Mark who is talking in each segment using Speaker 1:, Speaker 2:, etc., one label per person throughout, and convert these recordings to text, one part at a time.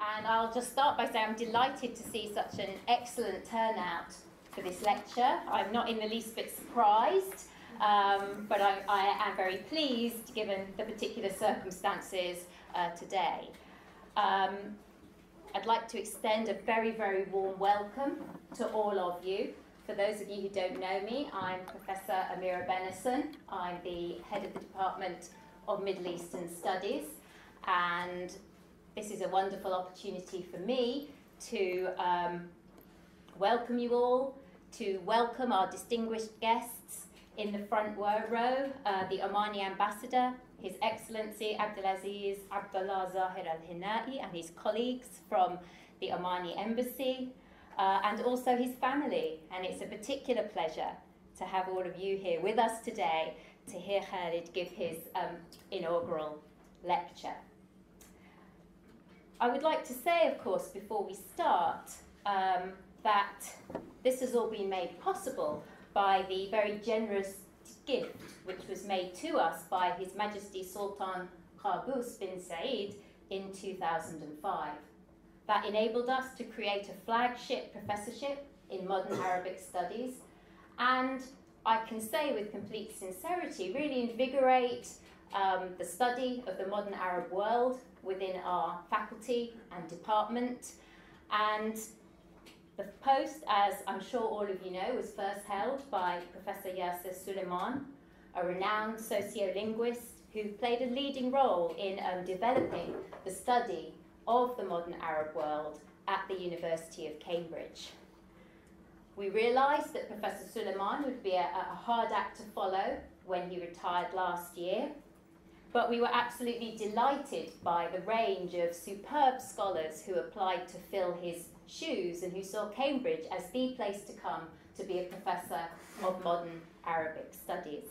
Speaker 1: And I'll just start by saying I'm delighted to see such an excellent turnout for this lecture. I'm not in the least bit surprised, but I am very pleased given the particular circumstances today. I'd like to extend a very, very warm welcome to all of you. For those of you who don't know me, I'm Professor Amira Benison. I'm the head of the Department of Middle Eastern Studies, and this is a wonderful opportunity for me to welcome you all, to welcome our distinguished guests in the front row, the Omani Ambassador, His Excellency Abdulaziz Abdullah Zahir Al-Hinai, and his colleagues from the Omani Embassy, and also his family. And it's a particular pleasure to have all of you here with us today to hear Khalid give his inaugural lecture. I would like to say, of course, before we start, that this has all been made possible by the very generous gift which was made to us by His Majesty Sultan Qaboos bin Said in 2005. That enabled us to create a flagship professorship in modern Arabic studies, and I can say with complete sincerity, really invigorate the study of the modern Arab world within our faculty and department. And the post, as I'm sure all of you know, was first held by Professor Yasser Suleiman, a renowned sociolinguist who played a leading role in developing the study of the modern Arab world at the University of Cambridge. We realised that Professor Suleiman would be a hard act to follow when he retired last year, but we were absolutely delighted by the range of superb scholars who applied to fill his shoes and who saw Cambridge as the place to come to be a professor of modern Arabic studies.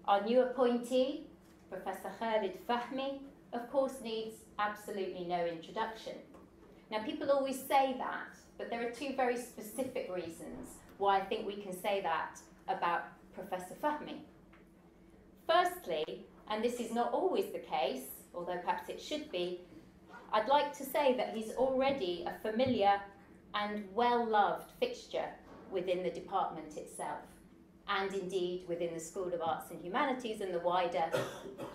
Speaker 1: Our new appointee, Professor Khalid Fahmy, of course needs absolutely no introduction. Now, people always say that, but there are two very specific reasons why I think we can say that about Professor Fahmy. Firstly, and this is not always the case, although perhaps it should be, I'd like to say that he's already a familiar and well-loved fixture within the department itself, and indeed within the School of Arts and Humanities and the wider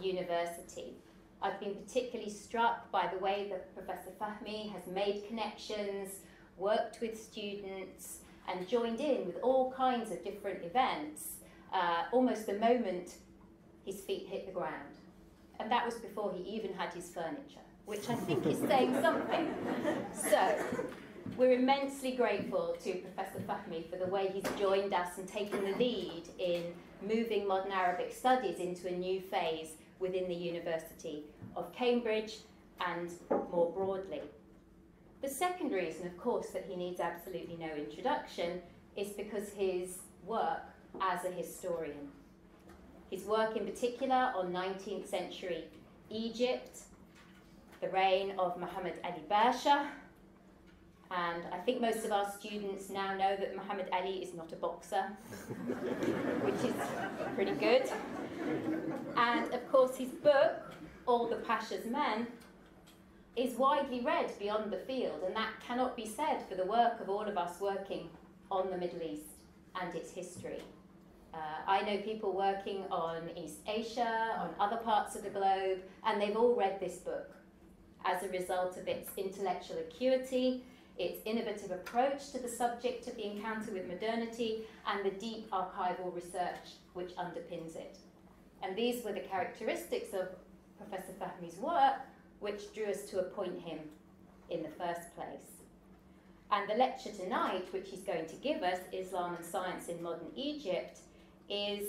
Speaker 1: university. I've been particularly struck by the way that Professor Fahmy has made connections, worked with students, and joined in with all kinds of different events, almost the moment his feet hit the ground. And that was before he even had his furniture, which I think is saying something. So, we're immensely grateful to Professor Fahmy for the way he's joined us and taken the lead in moving modern Arabic studies into a new phase within the University of Cambridge and more broadly. The second reason, of course, that he needs absolutely no introduction is because his work as a historian. His work in particular on 19th century Egypt, the reign of Muhammad Ali Pasha, and I think most of our students now know that Muhammad Ali is not a boxer, which is pretty good. And of course his book, All the Pasha's Men, is widely read beyond the field, and that cannot be said for the work of all of us working on the Middle East and its history. I know people working on East Asia, on other parts of the globe, and they've all read this book as a result of its intellectual acuity, its innovative approach to the subject of the encounter with modernity, and the deep archival research which underpins it. And these were the characteristics of Professor Fahmy's work which drew us to appoint him in the first place. And the lecture tonight, which he's going to give us, Islam and Science in Modern Egypt, is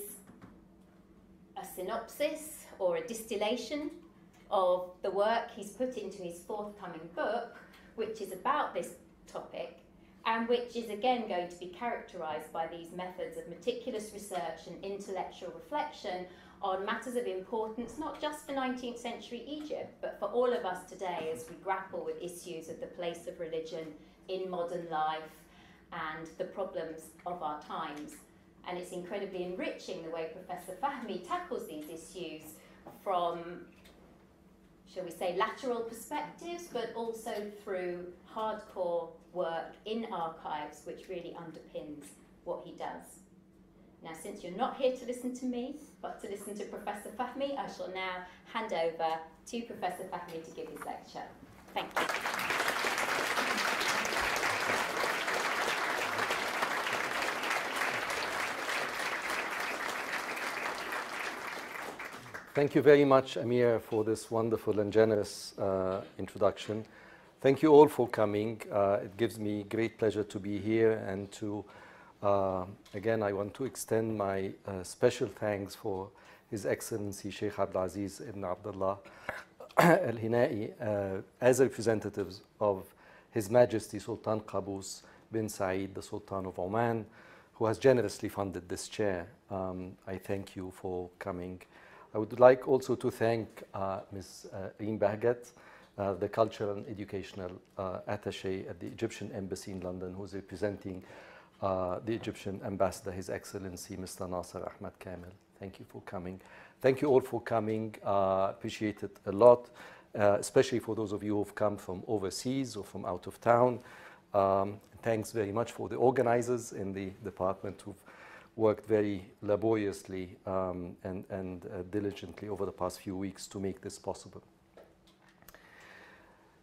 Speaker 1: a synopsis or a distillation of the work he's put into his forthcoming book, which is about this topic, and which is again going to be characterised by these methods of meticulous research and intellectual reflection on matters of importance, not just for 19th century Egypt, but for all of us today as we grapple with issues of the place of religion in modern life and the problems of our times. And it's incredibly enriching the way Professor Fahmy tackles these issues from shall we say, lateral perspectives, but also through hardcore work in archives, which really underpins what he does. Now, since you're not here to listen to me, but to listen to Professor Fahmy, I shall now hand over to Professor Fahmy to give his lecture. Thank you.
Speaker 2: Thank you very much, Amir, for this wonderful and generous introduction. Thank you all for coming. It gives me great pleasure to be here and to, again, I want to extend my special thanks for His Excellency Sheikh Abdulaziz Ibn Abdullah Al-Hinai as representatives of His Majesty Sultan Qaboos bin Saeed, the Sultan of Oman, who has generously funded this chair. I thank you for coming. I would like also to thank Ms. Reem Bahgat, the Cultural and Educational Attaché at the Egyptian Embassy in London, who is representing the Egyptian Ambassador, His Excellency Mr. Nasser Ahmad Kamel. Thank you for coming. Thank you all for coming. Appreciate it a lot, especially for those of you who have come from overseas or from out of town. Thanks very much for the organizers in the department who've worked very laboriously and diligently over the past few weeks to make this possible.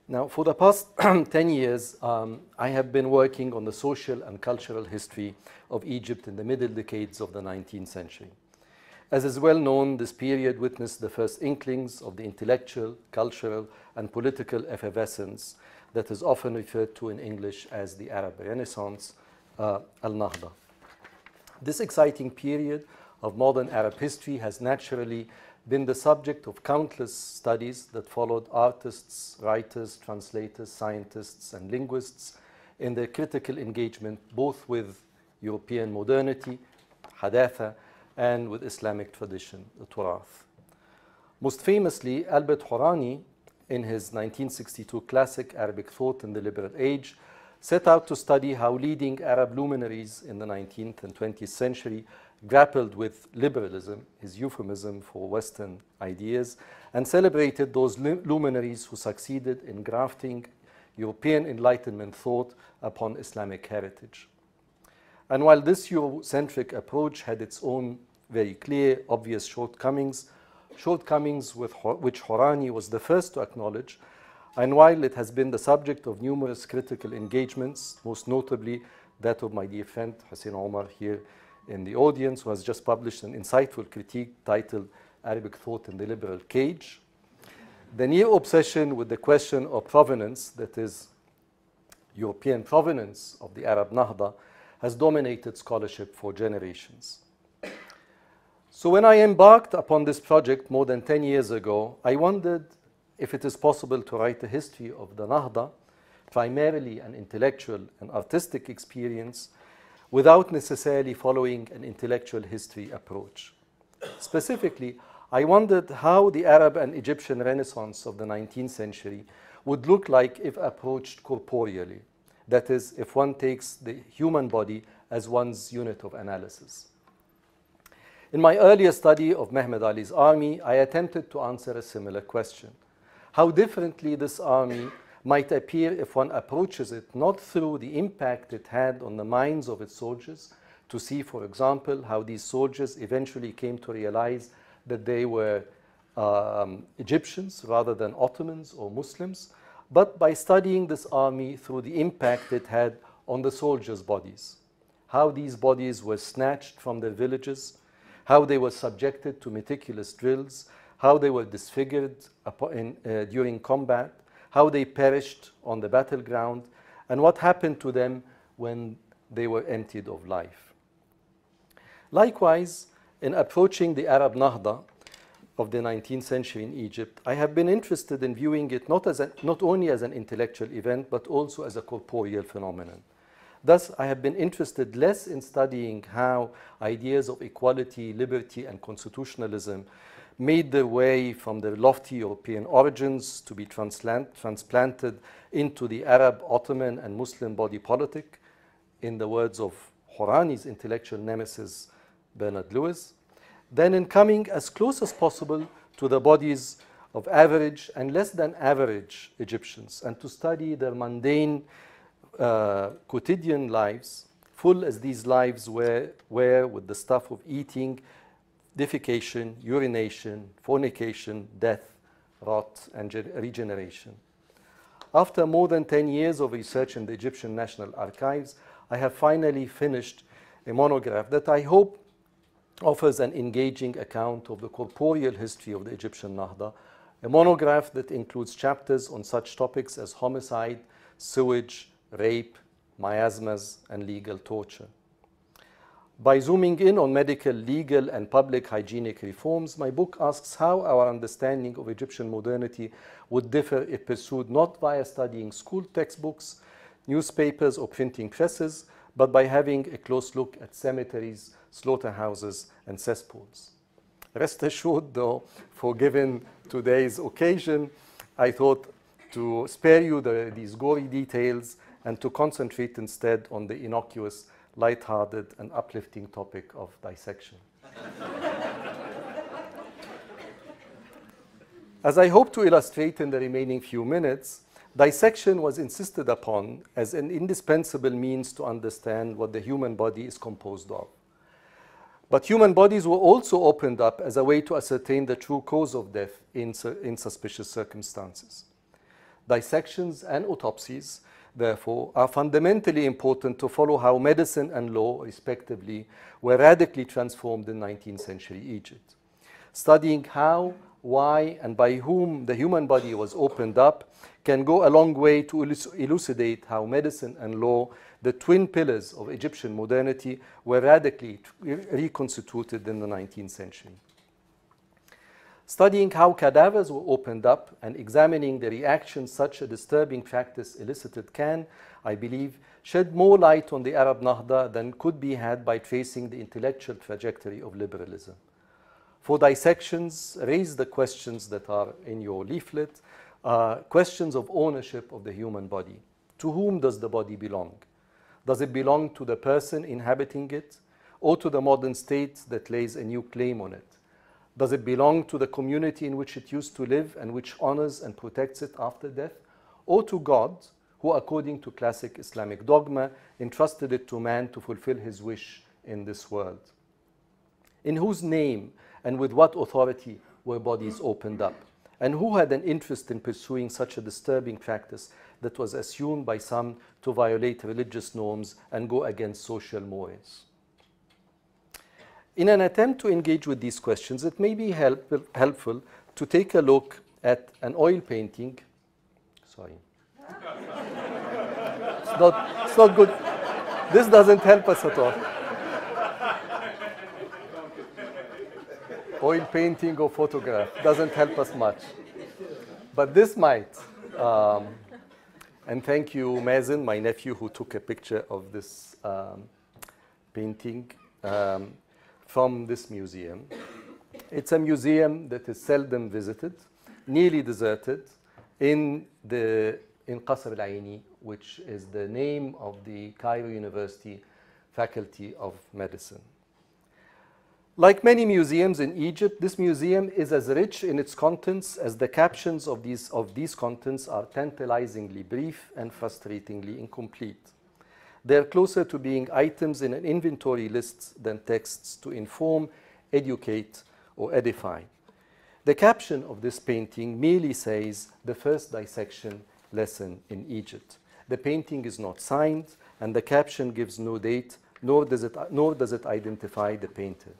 Speaker 2: Now, for the past 10 years, I have been working on the social and cultural history of Egypt in the middle decades of the 19th century. As is well known, this period witnessed the first inklings of the intellectual, cultural, and political effervescence that is often referred to in English as the Arab Renaissance, Al-Nahda. This exciting period of modern Arab history has naturally been the subject of countless studies that followed artists, writers, translators, scientists, and linguists in their critical engagement both with European modernity, Hadatha, and with Islamic tradition, the Turath. Most famously, Albert Hourani, in his 1962 classic Arabic Thought in the Liberal Age, set out to study how leading Arab luminaries in the 19th and 20th century grappled with liberalism, his euphemism for Western ideas, and celebrated those luminaries who succeeded in grafting European Enlightenment thought upon Islamic heritage. And while this Eurocentric approach had its own very clear, obvious shortcomings which Hourani was the first to acknowledge, and while it has been the subject of numerous critical engagements, most notably that of my dear friend Hussein Omar here in the audience, who has just published an insightful critique titled Arabic Thought in the Liberal Cage, the near obsession with the question of provenance, that is, European provenance of the Arab Nahda, has dominated scholarship for generations. So when I embarked upon this project more than 10 years ago, I wondered if it is possible to write a history of the Nahda, primarily an intellectual and artistic experience, without necessarily following an intellectual history approach. Specifically, I wondered how the Arab and Egyptian Renaissance of the 19th century would look like if approached corporeally. That is, if one takes the human body as one's unit of analysis. In my earlier study of Mehmed Ali's army, I attempted to answer a similar question. How differently this army might appear if one approaches it not through the impact it had on the minds of its soldiers, to see, for example, how these soldiers eventually came to realize that they were Egyptians rather than Ottomans or Muslims, but by studying this army through the impact it had on the soldiers' bodies, how these bodies were snatched from their villages, how they were subjected to meticulous drills, how they were disfigured during combat, how they perished on the battleground, and what happened to them when they were emptied of life. Likewise, in approaching the Arab Nahda of the 19th century in Egypt, I have been interested in viewing it not only as an intellectual event, but also as a corporeal phenomenon. Thus, I have been interested less in studying how ideas of equality, liberty, and constitutionalism made their way from their lofty European origins to be transplanted into the Arab, Ottoman, and Muslim body politic, in the words of Hourani's intellectual nemesis, Bernard Lewis, then in coming as close as possible to the bodies of average and less than average Egyptians, and to study their mundane quotidian lives, full as these lives were with the stuff of eating, defecation, urination, fornication, death, rot, and regeneration. After more than 10 years of research in the Egyptian National Archives, I have finally finished a monograph that I hope offers an engaging account of the corporeal history of the Egyptian Nahda, a monograph that includes chapters on such topics as homicide, sewage, rape, miasmas, and legal torture. By zooming in on medical, legal, and public hygienic reforms, my book asks how our understanding of Egyptian modernity would differ if pursued not via studying school textbooks, newspapers, or printing presses, but by having a close look at cemeteries, slaughterhouses, and cesspools. Rest assured, though, for given today's occasion, I thought to spare you these gory details and to concentrate instead on the innocuous, light-hearted, and uplifting topic of dissection. As I hope to illustrate in the remaining few minutes, dissection was insisted upon as an indispensable means to understand what the human body is composed of. But human bodies were also opened up as a way to ascertain the true cause of death in suspicious circumstances. Dissections and autopsies, therefore, are fundamentally important to follow how medicine and law, respectively, were radically transformed in 19th century Egypt. Studying how, why, and by whom the human body was opened up can go a long way to elucidate how medicine and law, the twin pillars of Egyptian modernity, were radically reconstituted in the 19th century. Studying how cadavers were opened up and examining the reactions such a disturbing practice elicited can, I believe, shed more light on the Arab Nahda than could be had by tracing the intellectual trajectory of liberalism. For dissections, raise the questions that are in your leaflet, questions of ownership of the human body. To whom does the body belong? Does it belong to the person inhabiting it, or to the modern state that lays a new claim on it? Does it belong to the community in which it used to live and which honors and protects it after death, or to God, who, according to classic Islamic dogma, entrusted it to man to fulfill his wish in this world? In whose name and with what authority were bodies opened up? And who had an interest in pursuing such a disturbing practice that was assumed by some to violate religious norms and go against social mores? In an attempt to engage with these questions, it may be helpful to take a look at an oil painting. Sorry. It's not good. This doesn't help us at all. Oil painting or photograph doesn't help us much. But this might. And thank you, Mazen, my nephew, who took a picture of this painting from this museum. It's a museum that is seldom visited, nearly deserted, in Qasr al-Aini, which is the name of the Cairo University Faculty of Medicine. Like many museums in Egypt, this museum is as rich in its contents as the captions of these contents are tantalizingly brief and frustratingly incomplete. They are closer to being items in an inventory list than texts to inform, educate, or edify. The caption of this painting merely says, "The first dissection lesson in Egypt." The painting is not signed, and the caption gives no date, nor does it identify the painter.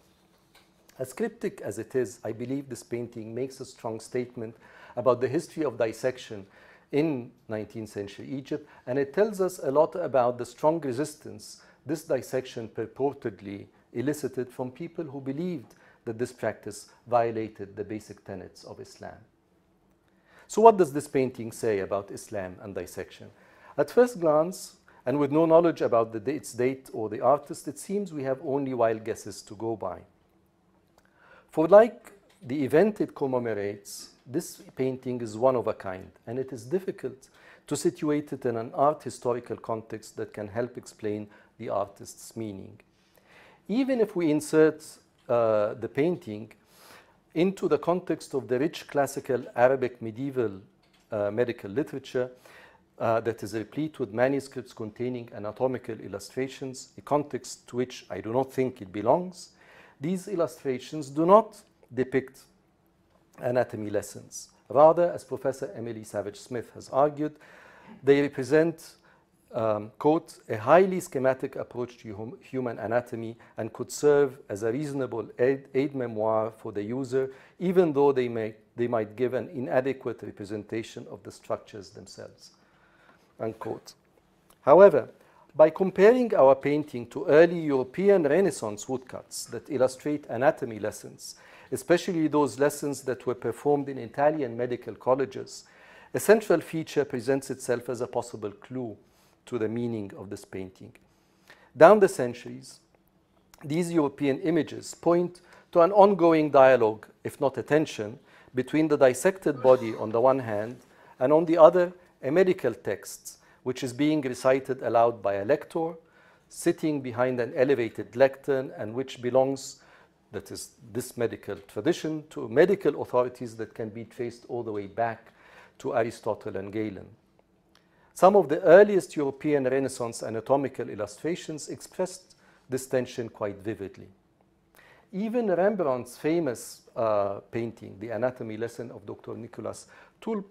Speaker 2: As cryptic as it is, I believe this painting makes a strong statement about the history of dissection in 19th century Egypt, and it tells us a lot about the strong resistance this dissection purportedly elicited from people who believed that this practice violated the basic tenets of Islam. So what does this painting say about Islam and dissection? At first glance, and with no knowledge about its date or the artist, it seems we have only wild guesses to go by. For like the event it commemorates, this painting is one of a kind, and it is difficult to situate it in an art historical context that can help explain the artist's meaning. Even if we insert the painting into the context of the rich classical Arabic medieval medical literature that is replete with manuscripts containing anatomical illustrations, a context to which I do not think it belongs. These illustrations do not depict anatomy lessons. Rather, as Professor Emily Savage Smith has argued, they represent, quote, a highly schematic approach to human anatomy and could serve as a reasonable aid memoir for the user, even though they might give an inadequate representation of the structures themselves, unquote. However, by comparing our painting to early European Renaissance woodcuts that illustrate anatomy lessons, especially those lessons that were performed in Italian medical colleges, a central feature presents itself as a possible clue to the meaning of this painting. Down the centuries, these European images point to an ongoing dialogue, if not a tension, between the dissected body on the one hand and on the other, a medical text which is being recited aloud by a lector, sitting behind an elevated lectern, and which belongs, that is this medical tradition, to medical authorities that can be traced all the way back to Aristotle and Galen. Some of the earliest European Renaissance anatomical illustrations expressed this tension quite vividly. Even Rembrandt's famous painting, The Anatomy Lesson of Dr. Nicolas Tulp,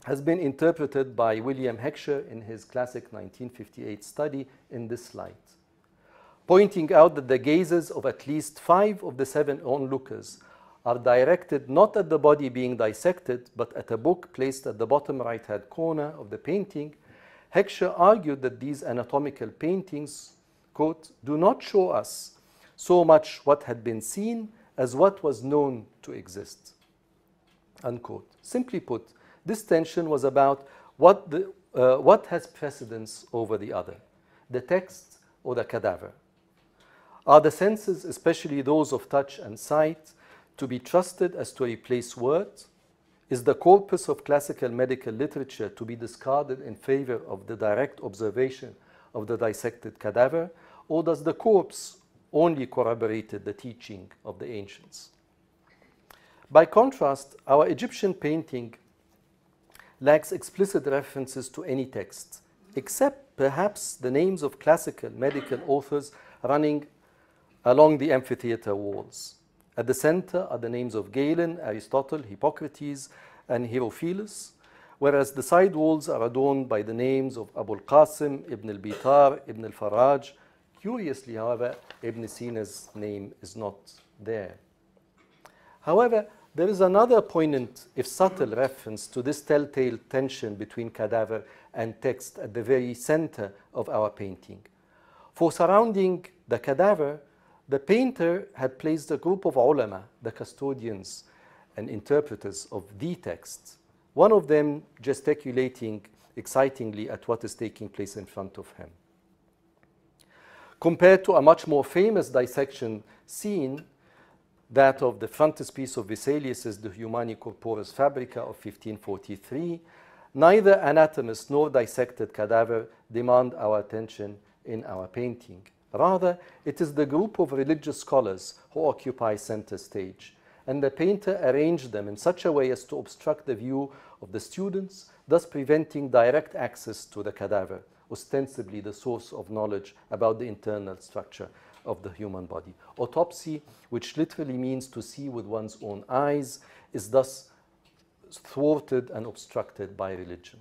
Speaker 2: has been interpreted by William Heckscher in his classic 1958 study in this light, pointing out that the gazes of at least 5 of the 7 onlookers are directed not at the body being dissected, but at a book placed at the bottom right-hand corner of the painting. Heckscher argued that these anatomical paintings, quote, do not show us so much what had been seen as what was known to exist, unquote. Simply put, this tension was about what has precedence over the other, the text or the cadaver. Are the senses, especially those of touch and sight, to be trusted as to replace words? Is the corpus of classical medical literature to be discarded in favor of the direct observation of the dissected cadaver, or does the corpse only corroborate the teaching of the ancients? By contrast, our Egyptian painting lacks explicit references to any text, except perhaps the names of classical medical authors running along the amphitheater walls. At the center are the names of Galen, Aristotle, Hippocrates, and Herophilus, whereas the side walls are adorned by the names of Abu al-Qasim, Ibn al-Bitar, Ibn al-Faraj. Curiously, however, Ibn Sina's name is not there. However, there is another poignant, if subtle, reference to this telltale tension between cadaver and text at the very center of our painting. For surrounding the cadaver, the painter had placed a group of ulama, the custodians and interpreters of the text, one of them gesticulating excitingly at what is taking place in front of him. Compared to a much more famous dissection scene, that of the frontispiece of Vesalius's De Humani Corporis Fabrica of 1543, neither anatomist nor dissected cadaver demand our attention in our painting. Rather, it is the group of religious scholars who occupy center stage, and the painter arranged them in such a way as to obstruct the view of the students, thus preventing direct access to the cadaver, ostensibly the source of knowledge about the internal structure of the human body. Autopsy, which literally means to see with one's own eyes, is thus thwarted and obstructed by religion.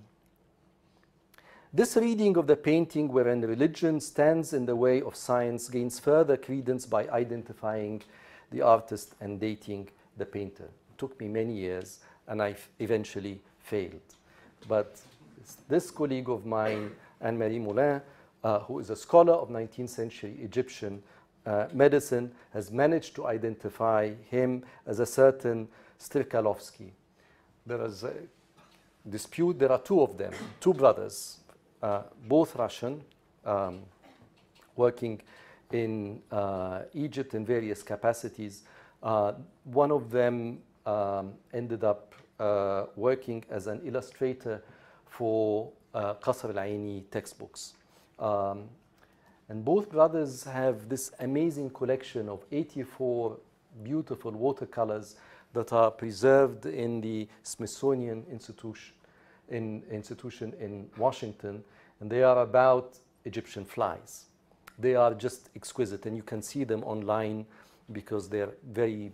Speaker 2: This reading of the painting, wherein religion stands in the way of science, gains further credence by identifying the artist and dating the painter. It took me many years, and I eventually failed. But this colleague of mine, Anne-Marie Moulin, who is a scholar of 19th century Egyptian medicine, has managed to identify him as a certain Strikalovsky. There is a dispute. There are 2 of them, 2 brothers, both Russian, working in Egypt in various capacities. One of them ended up working as an illustrator for Qasr al-Aini textbooks. And both brothers have this amazing collection of 84 beautiful watercolors that are preserved in the Smithsonian Institution in Washington, and they are about Egyptian flies. They are just exquisite, and you can see them online because they're very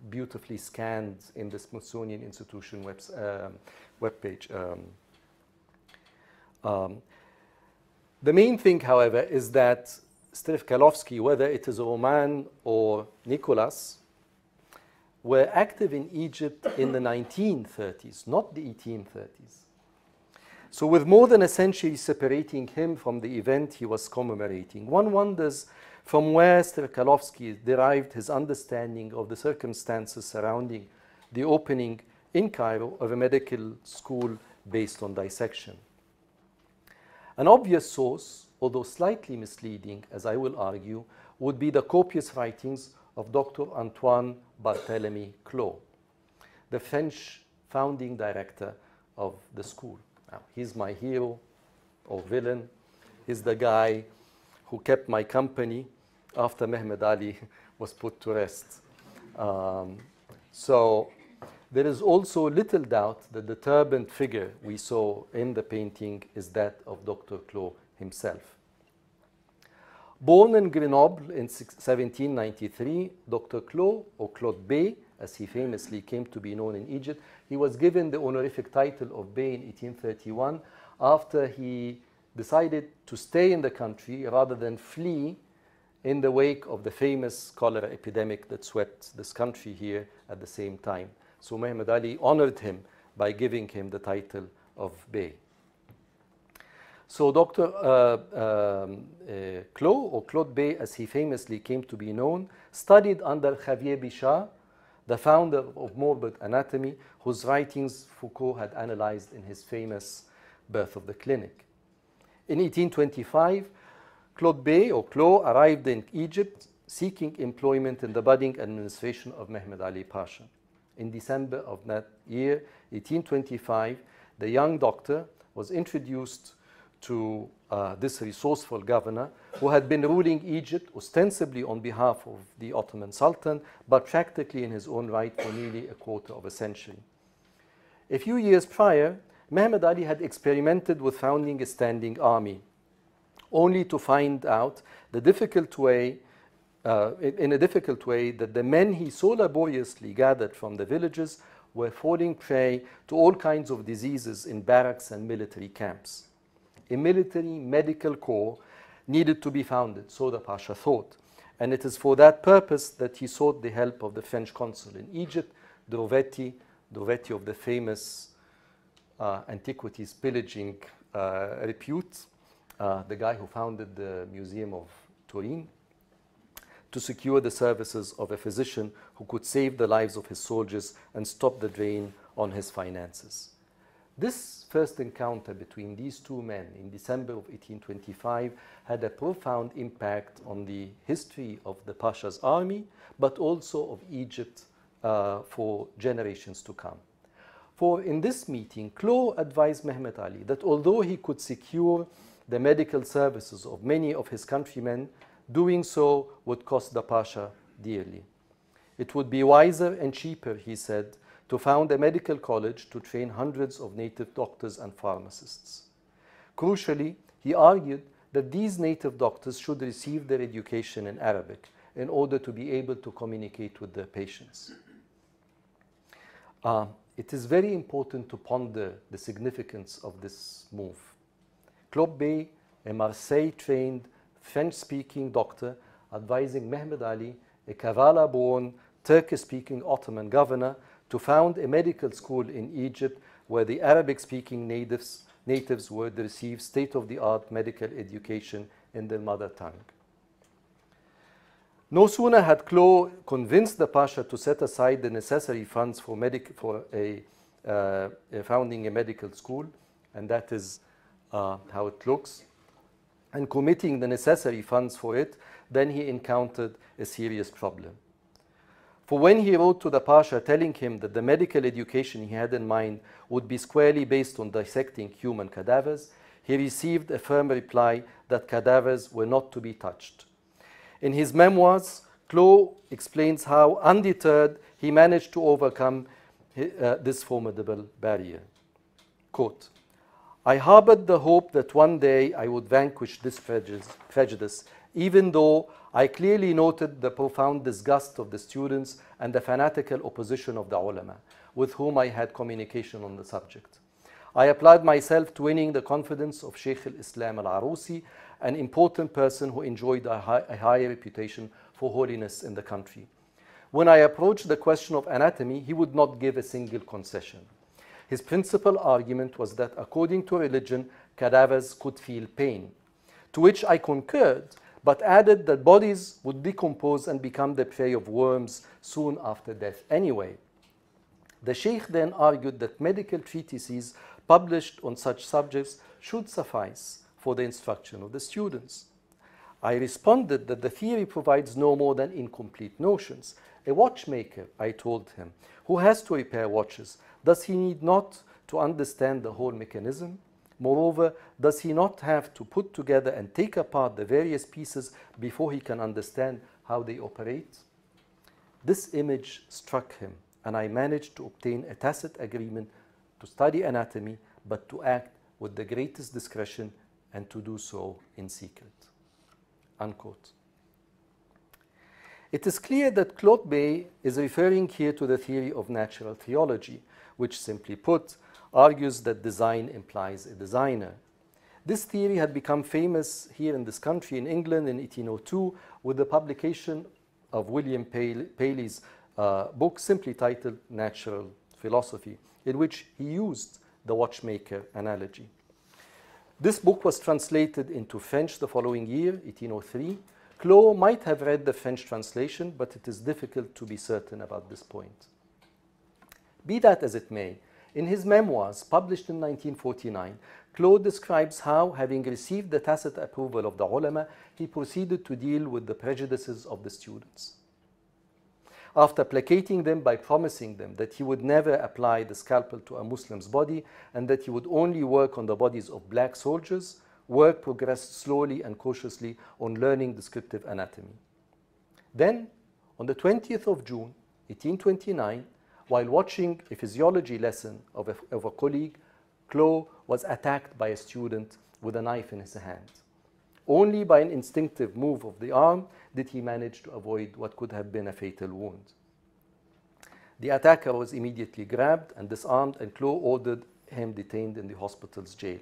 Speaker 2: beautifully scanned in the Smithsonian Institution webpage. The main thing, however, is that Strefkalowski, whether it is Roman or Nicholas, were active in Egypt in the 1930s, not the 1830s. So with more than a century separating him from the event he was commemorating, one wonders from where Strefkalowski derived his understanding of the circumstances surrounding the opening in Cairo of a medical school based on dissection. An obvious source, although slightly misleading, as I will argue, would be the copious writings of Dr. Antoine Barthélemy Clot, the French founding director of the school. Now, he's my hero or villain. He's the guy who kept my company after Muhammad Ali was put to rest. So there is also little doubt that the turbaned figure we saw in the painting is that of Dr. Clot himself. Born in Grenoble in 1793, Dr. Clot, or Claude Bey, as he famously came to be known in Egypt, he was given the honorific title of Bey in 1831 after he decided to stay in the country rather than flee in the wake of the famous cholera epidemic that swept this country here at the same time. So Muhammad Ali honored him by giving him the title of Bey. So Dr. Clot, or Claude Bey, as he famously came to be known, studied under Xavier Bichat, the founder of morbid anatomy, whose writings Foucault had analyzed in his famous Birth of the Clinic. In 1825, Claude Bey, or Clot, arrived in Egypt seeking employment in the budding administration of Muhammad Ali Pasha. In December of that year, 1825, the young doctor was introduced to this resourceful governor who had been ruling Egypt ostensibly on behalf of the Ottoman Sultan, but practically in his own right for nearly a quarter of a century. A few years prior, Muhammad Ali had experimented with founding a standing army, only to find out in a difficult way that the men he so laboriously gathered from the villages were falling prey to all kinds of diseases in barracks and military camps. A military medical corps needed to be founded, so the Pasha thought, and it is for that purpose that he sought the help of the French consul in Egypt, Drovetti of the famous antiquities pillaging repute, the guy who founded the Museum of Turin, to secure the services of a physician who could save the lives of his soldiers and stop the drain on his finances. This first encounter between these two men in December of 1825 had a profound impact on the history of the Pasha's army, but also of Egypt for generations to come. For in this meeting, Clot advised Muhammad Ali that although he could secure the medical services of many of his countrymen, doing so would cost the Pasha dearly. It would be wiser and cheaper, he said, to found a medical college to train hundreds of native doctors and pharmacists. Crucially, he argued that these native doctors should receive their education in Arabic in order to be able to communicate with their patients. It is very important to ponder the significance of this move. Claude Bey, a Marseille-trained, French-speaking doctor, advising Muhammad Ali, a Kavala-born, Turkish-speaking Ottoman governor, to found a medical school in Egypt where the Arabic-speaking natives would receive state-of-the-art medical education in their mother tongue. No sooner had Clot convinced the Pasha to set aside the necessary funds for founding a medical school, and that is how it looks, and committing the necessary funds for it, then he encountered a serious problem. For when he wrote to the Pasha telling him that the medical education he had in mind would be squarely based on dissecting human cadavers, he received a firm reply that cadavers were not to be touched. In his memoirs, Clow explains how, undeterred, he managed to overcome this formidable barrier. Quote, "I harbored the hope that one day I would vanquish this prejudice, even though I clearly noted the profound disgust of the students and the fanatical opposition of the ulama, with whom I had communication on the subject. I applied myself to winning the confidence of Sheikh al-Islam al-Arusi, an important person who enjoyed a high reputation for holiness in the country. When I approached the question of anatomy, he would not give a single concession. His principal argument was that according to religion, cadavers could feel pain, to which I concurred, but added that bodies would decompose and become the prey of worms soon after death anyway. The Sheikh then argued that medical treatises published on such subjects should suffice for the instruction of the students. I responded that the theory provides no more than incomplete notions. A watchmaker, I told him, who has to repair watches, does he need not to understand the whole mechanism? Moreover, does he not have to put together and take apart the various pieces before he can understand how they operate?" This image struck him, and I managed to obtain a tacit agreement to study anatomy, but to act with the greatest discretion and to do so in secret. Unquote. It is clear that Claude Bay is referring here to the theory of natural theology, which, simply put, argues that design implies a designer. This theory had become famous here in this country, in England, in 1802, with the publication of William Paley's book simply titled Natural Philosophy, in which he used the watchmaker analogy. This book was translated into French the following year, 1803. Clow might have read the French translation, but it is difficult to be certain about this point. Be that as it may, in his memoirs, published in 1949, Clow describes how, having received the tacit approval of the ulama, he proceeded to deal with the prejudices of the students. After placating them by promising them that he would never apply the scalpel to a Muslim's body and that he would only work on the bodies of black soldiers, work progressed slowly and cautiously on learning descriptive anatomy. Then, on the 20th of June, 1829, while watching a physiology lesson of a colleague, Clow was attacked by a student with a knife in his hand. Only by an instinctive move of the arm did he manage to avoid what could have been a fatal wound. The attacker was immediately grabbed and disarmed, and Clow ordered him detained in the hospital's jail.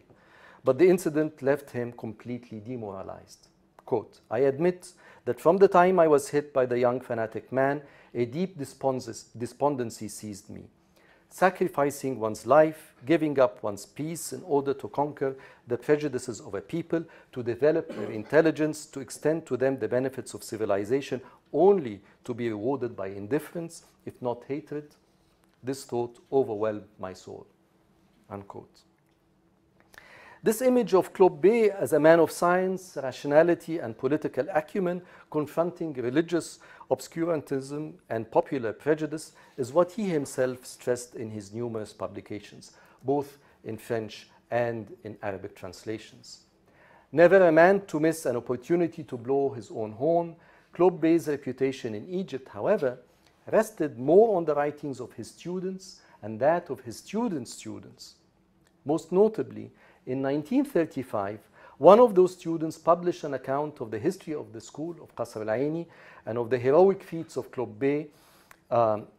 Speaker 2: But the incident left him completely demoralized. Quote, "I admit that from the time I was hit by the young fanatic man, a deep despondency seized me. Sacrificing one's life, giving up one's peace in order to conquer the prejudices of a people, to develop their intelligence, to extend to them the benefits of civilization, only to be rewarded by indifference, if not hatred, this thought overwhelmed my soul." Unquote. This image of Claude Bay as a man of science, rationality, and political acumen confronting religious obscurantism and popular prejudice is what he himself stressed in his numerous publications, both in French and in Arabic translations. Never a man to miss an opportunity to blow his own horn, Claude Bay's reputation in Egypt, however, rested more on the writings of his students and that of his students' students. Most notably, in 1935, one of those students published an account of the history of the school of Qasr al-Aini and of the heroic feats of Claude Bay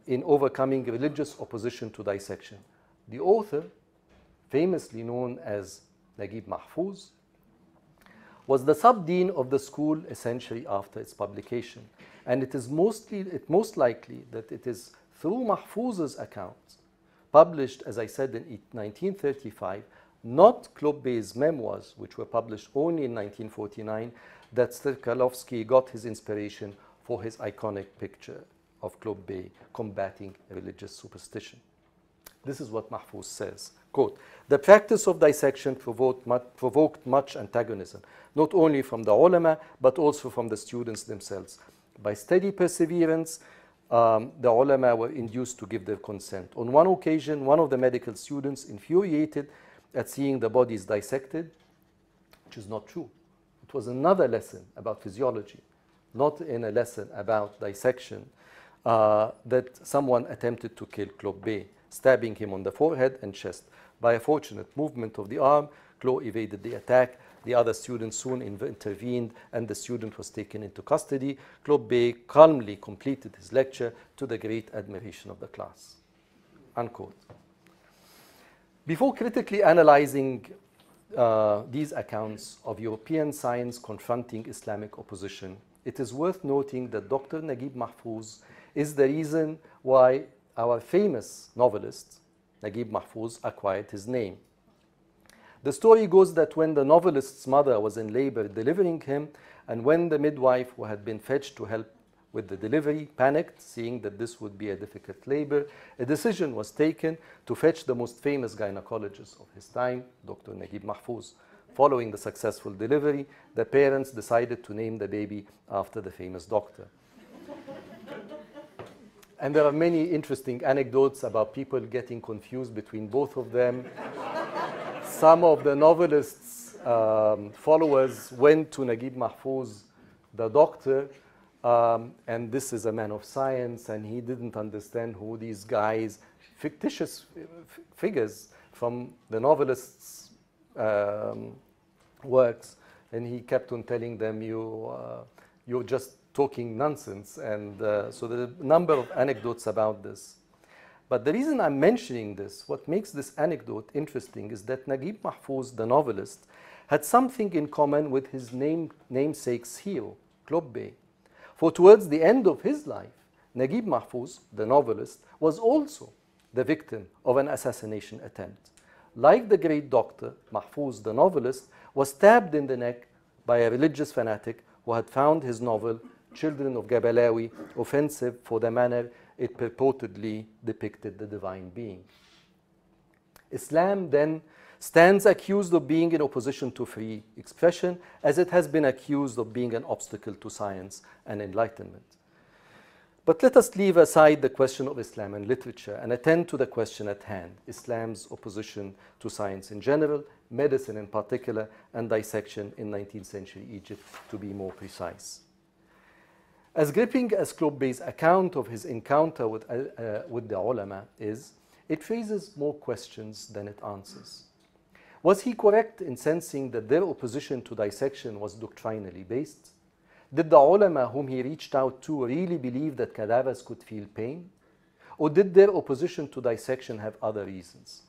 Speaker 2: in overcoming religious opposition to dissection. The author, famously known as Naguib Mahfouz, was the sub-dean of the school a century after its publication, and it is most likely that it is through Mahfouz's account, published, as I said, in 1935, not Claude Bay's memoirs, which were published only in 1949, that Sterkalovsky got his inspiration for his iconic picture of Claude Bay combating religious superstition. This is what Mahfouz says, quote, "The practice of dissection provoked much antagonism, not only from the ulama, but also from the students themselves. By steady perseverance, the ulama were induced to give their consent. On one occasion, one of the medical students, infuriated at seeing the bodies dissected, which is not true. It was another lesson about physiology. not in a lesson about dissection, that someone attempted to kill Claude Bey, stabbing him on the forehead and chest. By a fortunate movement of the arm, Claude evaded the attack. The other students soon intervened, and the student was taken into custody. Claude Bey calmly completed his lecture to the great admiration of the class. Unquote. Before critically analyzing these accounts of European science confronting Islamic opposition, it is worth noting that Dr. Naguib Mahfouz is the reason why our famous novelist, Naguib Mahfouz, acquired his name. The story goes that when the novelist's mother was in labor delivering him, and when the midwife who had been fetched to help with the delivery panicked, seeing that this would be a difficult labor, a decision was taken to fetch the most famous gynecologist of his time, Dr. Naguib Mahfouz. Following the successful delivery, the parents decided to name the baby after the famous doctor. And there are many interesting anecdotes about people getting confused between both of them. Some of the novelist's followers went to Naguib Mahfouz, the doctor, and this is a man of science, and he didn't understand who these guys, fictitious figures from the novelist's works, and he kept on telling them, you're just talking nonsense. And so there are a number of anecdotes about this. But the reason I'm mentioning this, what makes this anecdote interesting, is that Naguib Mahfouz, the novelist, had something in common with his namesake's hero, Claude Bey. For towards the end of his life, Naguib Mahfouz, the novelist, was also the victim of an assassination attempt. Like the great doctor, Mahfouz, the novelist, was stabbed in the neck by a religious fanatic who had found his novel, Children of Gabalawi, offensive for the manner it purportedly depicted the divine being. Islam then stands accused of being in opposition to free expression, as it has been accused of being an obstacle to science and enlightenment. But let us leave aside the question of Islam and literature and attend to the question at hand, Islam's opposition to science in general, medicine in particular, and dissection in 19th century Egypt, to be more precise. As gripping as Claude Bey's account of his encounter with the ulama is, it raises more questions than it answers. Was he correct in sensing that their opposition to dissection was doctrinally based? Did the ulama whom he reached out to really believe that cadavers could feel pain? Or did their opposition to dissection have other reasons?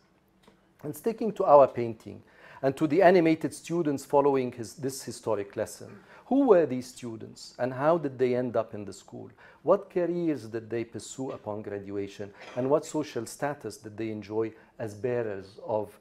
Speaker 2: And sticking to our painting and to the animated students following this historic lesson, who were these students and how did they end up in the school? What careers did they pursue upon graduation? And what social status did they enjoy as bearers of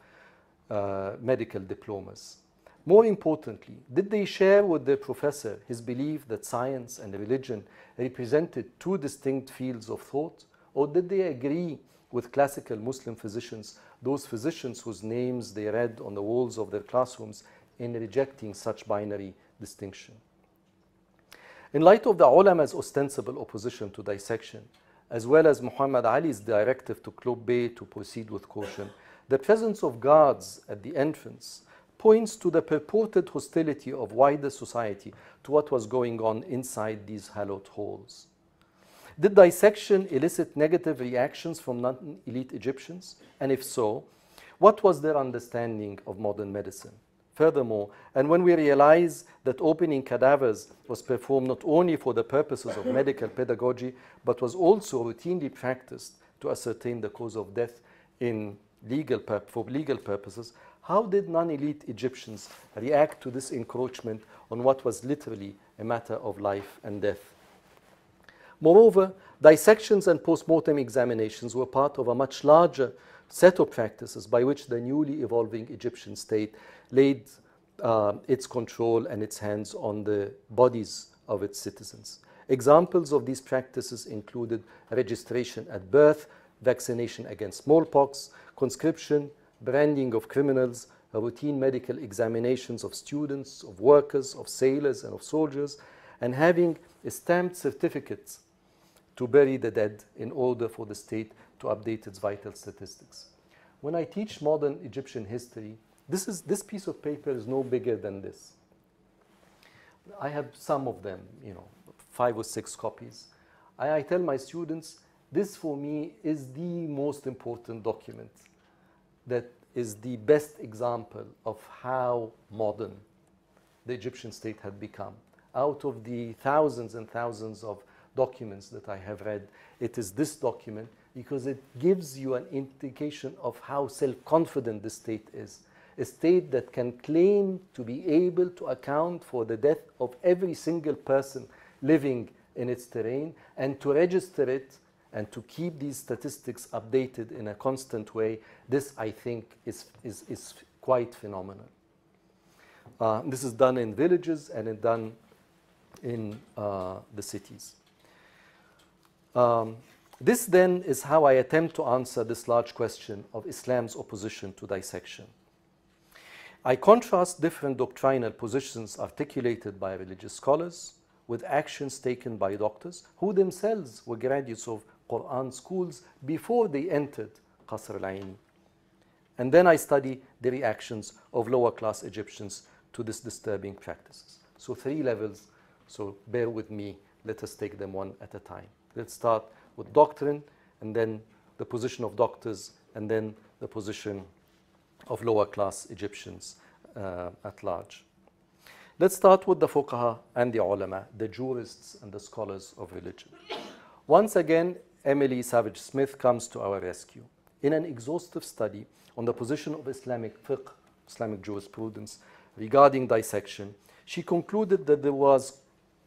Speaker 2: medical diplomas? More importantly, did they share with their professor his belief that science and religion represented two distinct fields of thought? Or did they agree with classical Muslim physicians, those physicians whose names they read on the walls of their classrooms, in rejecting such binary distinction? In light of the ulama's ostensible opposition to dissection, as well as Muhammad Ali's directive to Claude Bey to proceed with caution, the presence of guards at the entrance points to the purported hostility of wider society to what was going on inside these hallowed halls. Did dissection elicit negative reactions from non-elite Egyptians? And if so, what was their understanding of modern medicine? Furthermore, and when we realize that opening cadavers was performed not only for the purposes of medical pedagogy, but was also routinely practiced to ascertain the cause of death for legal purposes, how did non-elite Egyptians react to this encroachment on what was literally a matter of life and death? Moreover, dissections and post-mortem examinations were part of a much larger set of practices by which the newly evolving Egyptian state laid its control and its hands on the bodies of its citizens. Examples of these practices included registration at birth, vaccination against smallpox, conscription, branding of criminals, routine medical examinations of students, of workers, of sailors, and of soldiers, and having stamped certificates to bury the dead in order for the state to update its vital statistics. When I teach modern Egyptian history, this piece of paper is no bigger than this. I have some of them, 5 or 6 copies. I tell my students, this for me is the most important document that is the best example of how modern the Egyptian state had become. Out of the thousands and thousands of documents that I have read, it is this document because it gives you an indication of how self-confident the state is. A state that can claim to be able to account for the death of every single person living in its terrain and to register it and to keep these statistics updated in a constant way. This, I think, is quite phenomenal. This is done in villages and it's done in the cities. This then is how I attempt to answer this large question of Islam's opposition to dissection. I contrast different doctrinal positions articulated by religious scholars with actions taken by doctors who themselves were graduates of Quran schools before they entered Qasr al-Aini. And then I study the reactions of lower class Egyptians to these disturbing practices. So 3 levels, so bear with me, let us take them one at a time. Let's start with doctrine, and then the position of doctors, and then the position of lower class Egyptians at large. Let's start with the fuqaha and the ulama, the jurists and the scholars of religion. Once again, Emily Savage Smith comes to our rescue. In an exhaustive study on the position of Islamic fiqh, Islamic jurisprudence, regarding dissection, she concluded that there was,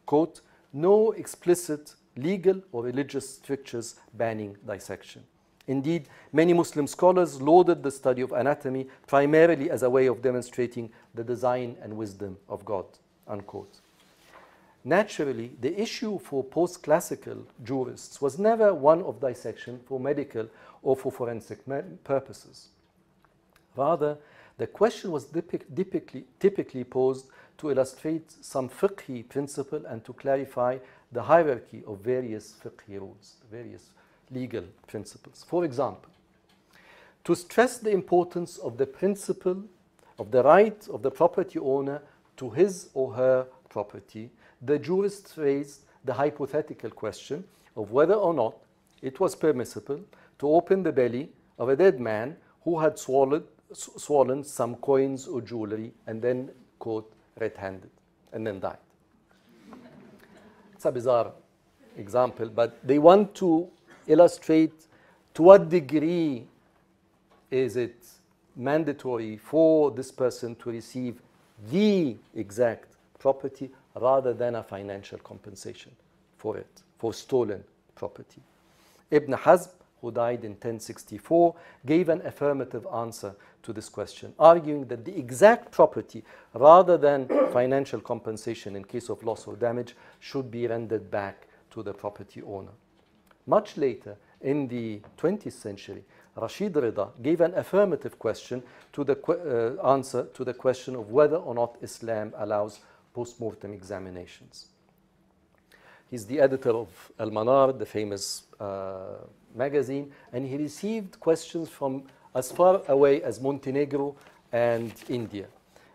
Speaker 2: quote, no explicit legal or religious strictures banning dissection. Indeed, many Muslim scholars lauded the study of anatomy primarily as a way of demonstrating the design and wisdom of God, unquote. Naturally, the issue for post-classical jurists was never one of dissection for medical or for forensic purposes. Rather, the question was typically posed to illustrate some fiqhi principle and to clarify the hierarchy of various fiqhi rules, various legal principles. For example, to stress the importance of the principle of the right of the property owner to his or her property, the jurists raised the hypothetical question of whether or not it was permissible to open the belly of a dead man who had swollen some coins or jewelry and then, quote, red-handed, and then died. It's a bizarre example, but they want to illustrate to what degree is it mandatory for this person to receive the exact property rather than a financial compensation for it, for stolen property. Ibn Hazm, who died in 1064, gave an affirmative answer to this question, arguing that the exact property, rather than financial compensation in case of loss or damage, should be rendered back to the property owner. Much later, in the 20th century, Rashid Rida gave an affirmative question to the answer to the question of whether or not Islam allows post-mortem examinations. He's the editor of Al-Manar, the famous magazine, and he received questions from as far away as Montenegro and India.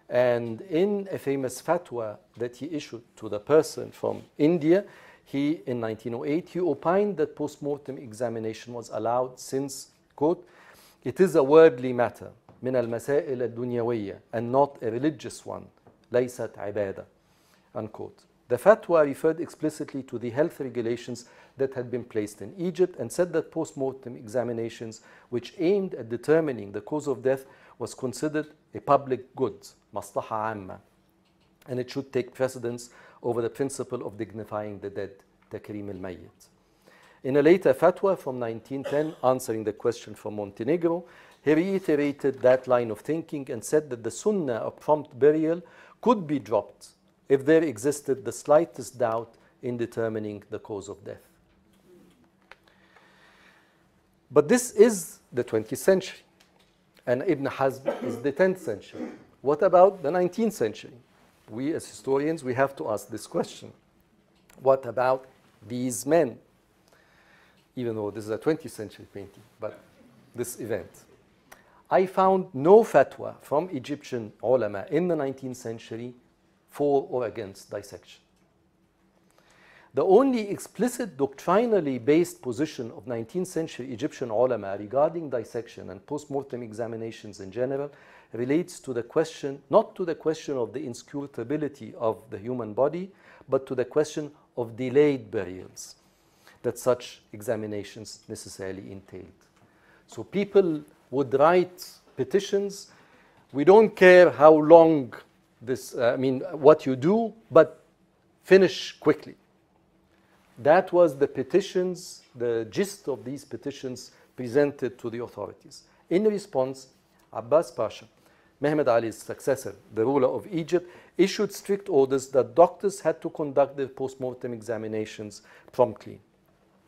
Speaker 2: And in a famous fatwa that he issued to the person from India, he, in 1908, he opined that post-mortem examination was allowed since, quote, it is a worldly matter, من المسائل الدنيوية, and not a religious one, ليست عبادة, unquote. The fatwa referred explicitly to the health regulations that had been placed in Egypt and said that post-mortem examinations which aimed at determining the cause of death was considered a public good, maslaha amma, and it should take precedence over the principle of dignifying the dead, takrim al-mayyit. In a later fatwa from 1910, answering the question from Montenegro, he reiterated that line of thinking and said that the sunnah of prompt burial could be dropped if there existed the slightest doubt in determining the cause of death. But this is the 20th century, and Ibn Hazm is the 10th century. What about the 19th century? We as historians, we have to ask this question. What about these men? Even though this is a 20th century painting, but this event. I found no fatwa from Egyptian ulama in the 19th century for or against dissection. The only explicit doctrinally based position of 19th century Egyptian ulama regarding dissection and post-mortem examinations in general relates to the question, not to the question of the inscrutability of the human body, but to the question of delayed burials that such examinations necessarily entailed. So people would write petitions. We don't care how long this, what you do, but finish quickly. That was the petitions, the gist of these petitions presented to the authorities. In response, Abbas Pasha, Mehmed Ali's successor, the ruler of Egypt, issued strict orders that doctors had to conduct their post-mortem examinations promptly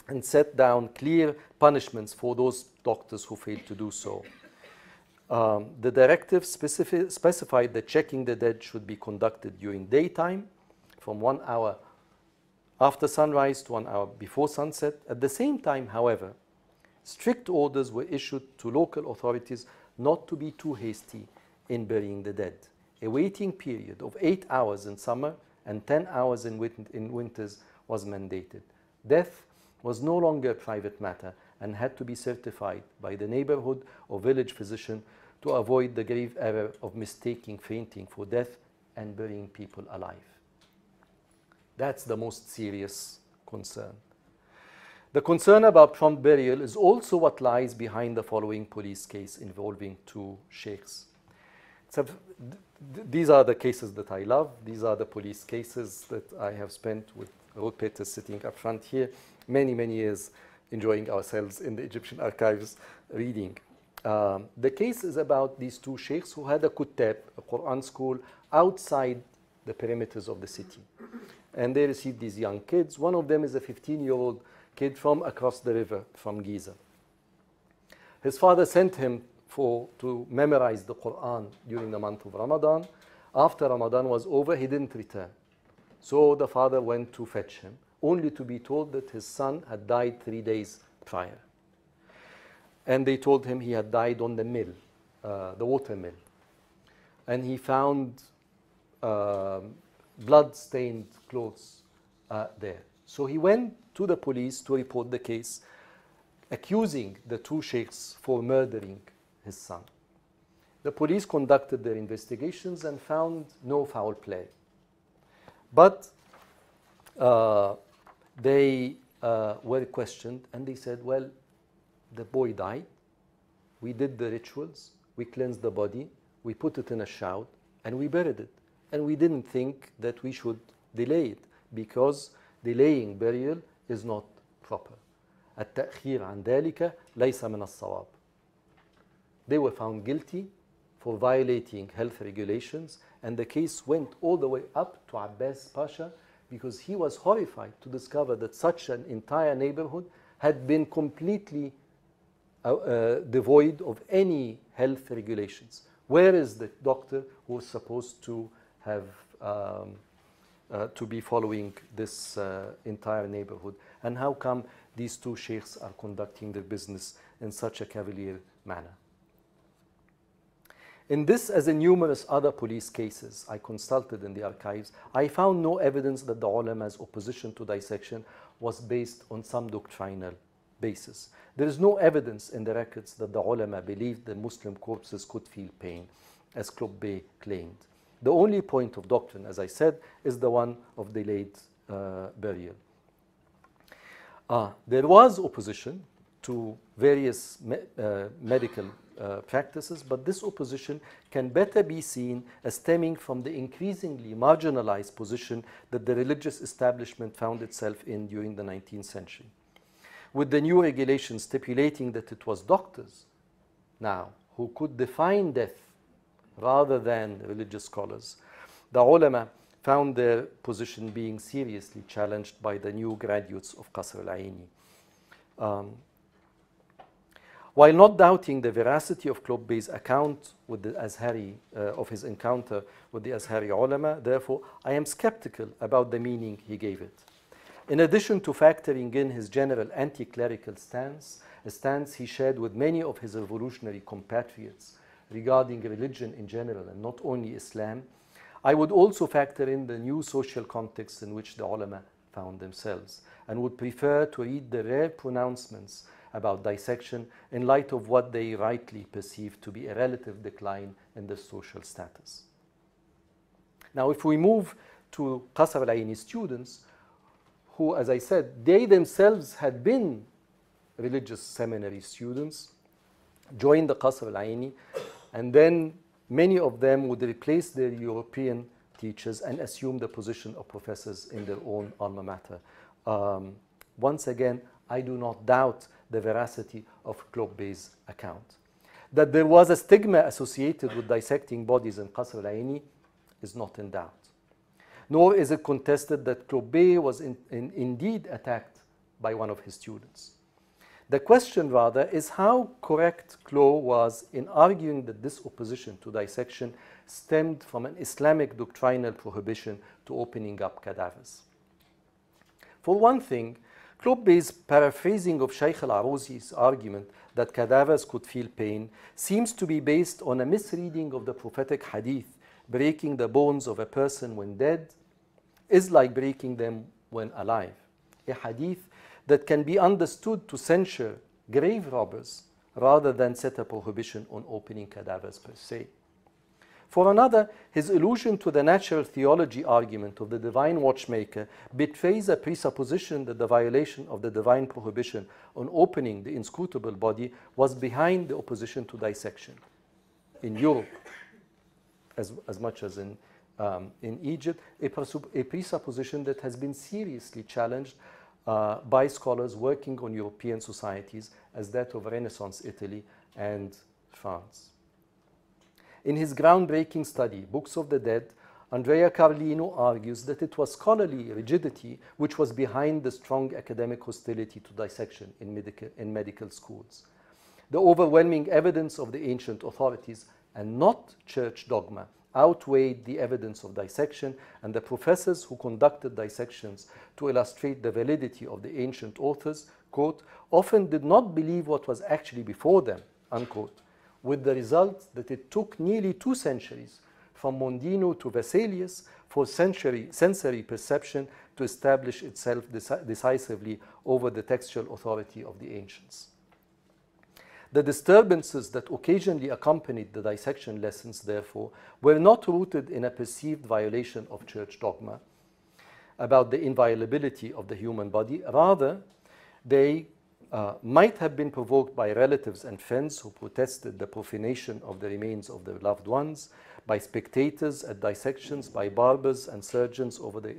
Speaker 2: and set down clear punishments for those doctors who failed to do so. The directive specified that checking the dead should be conducted during daytime from 1 hour after sunrise to 1 hour before sunset. At the same time, however, strict orders were issued to local authorities not to be too hasty in burying the dead. A waiting period of 8 hours in summer and 10 hours in winters was mandated. Death was no longer a private matter and had to be certified by the neighborhood or village physician to avoid the grave error of mistaking fainting for death and burying people alive. That's the most serious concern. The concern about prompt burial is also what lies behind the following police case involving 2 sheikhs. These are the cases that I love. These are the police cases that I have spent with Ruth Peters sitting up front here many, many years enjoying ourselves in the Egyptian archives reading. The case is about these 2 sheikhs who had a kuttab, a Quran school, outside the perimeters of the city. And they received these young kids. One of them is a 15-year-old kid from across the river from Giza. His father sent him to memorize the Quran during the month of Ramadan. After Ramadan was over, he didn't return. So the father went to fetch him, only to be told that his son had died 3 days prior. And they told him he had died on the mill, the water mill. And he found blood-stained clothes there. So he went to the police to report the case, accusing the 2 sheikhs for murdering his son. The police conducted their investigations and found no foul play. But they were questioned and they said, well, the boy died, we did the rituals, we cleansed the body, we put it in a shroud, and we buried it. And we didn't think that we should delay it because delaying burial is not proper. التأخير عن ذلك ليس من الصواب. They were found guilty for violating health regulations, and the case went all the way up to Abbas Pasha because he was horrified to discover that such an entire neighborhood had been completely devoid of any health regulations. Where is the doctor who was supposed to have to be following this entire neighborhood? And how come these 2 sheikhs are conducting their business in such a cavalier manner? In this, as in numerous other police cases I consulted in the archives, I found no evidence that the ulama's opposition to dissection was based on some doctrinal basis. There is no evidence in the records that the ulama believed that Muslim corpses could feel pain, as Klopp Bey claimed. The only point of doctrine, as I said, is the one of delayed burial. There was opposition to various medical practices, but this opposition can better be seen as stemming from the increasingly marginalized position that the religious establishment found itself in during the 19th century. With the new regulations stipulating that it was doctors now who could define death rather than religious scholars, the ulama found their position being seriously challenged by the new graduates of Qasr al-Aini. While not doubting the veracity of Klopp Bey's account with the Azhari, of his encounter with the Azhari ulama, therefore, I am skeptical about the meaning he gave it. In addition to factoring in his general anti-clerical stance, a stance he shared with many of his revolutionary compatriots regarding religion in general and not only Islam, I would also factor in the new social context in which the ulama found themselves, and would prefer to read the rare pronouncements about dissection in light of what they rightly perceive to be a relative decline in their social status. Now, if we move to Qasr al-Aini students, who, as I said, they themselves had been religious seminary students, joined the Qasr al-Aini, and then many of them would replace their European teachers and assume the position of professors in their own alma mater. Once again, I do not doubt the veracity of Klobbé's account. That there was a stigma associated with dissecting bodies in Qasr al-Aini is not in doubt. Nor is it contested that Klobbé was indeed attacked by one of his students. The question, rather, is how correct Klo was in arguing that this opposition to dissection stemmed from an Islamic doctrinal prohibition to opening up cadavers. For one thing, Klobbé's paraphrasing of Shaykh al-Arousi's argument that cadavers could feel pain seems to be based on a misreading of the prophetic hadith. Breaking the bones of a person when dead is like breaking them when alive. A hadith that can be understood to censure grave robbers rather than set a prohibition on opening cadavers per se. For another, his allusion to the natural theology argument of the divine watchmaker betrays a presupposition that the violation of the divine prohibition on opening the inscrutable body was behind the opposition to dissection. In Europe, as much as in Egypt, a presupposition that has been seriously challenged by scholars working on European societies as that of Renaissance Italy and France. In his groundbreaking study, Books of the Dead, Andrea Carlino argues that it was scholarly rigidity which was behind the strong academic hostility to dissection in medical schools. The overwhelming evidence of the ancient authorities, and not church dogma, outweighed the evidence of dissection, and the professors who conducted dissections to illustrate the validity of the ancient authors, quote, often did not believe what was actually before them, unquote, with the result that it took nearly 2 centuries, from Mondino to Vesalius, for sensory perception to establish itself decisively over the textual authority of the ancients. The disturbances that occasionally accompanied the dissection lessons, therefore, were not rooted in a perceived violation of church dogma about the inviolability of the human body. Rather, they might have been provoked by relatives and friends who protested the profanation of the remains of their loved ones, by spectators at dissections, by barbers and surgeons over the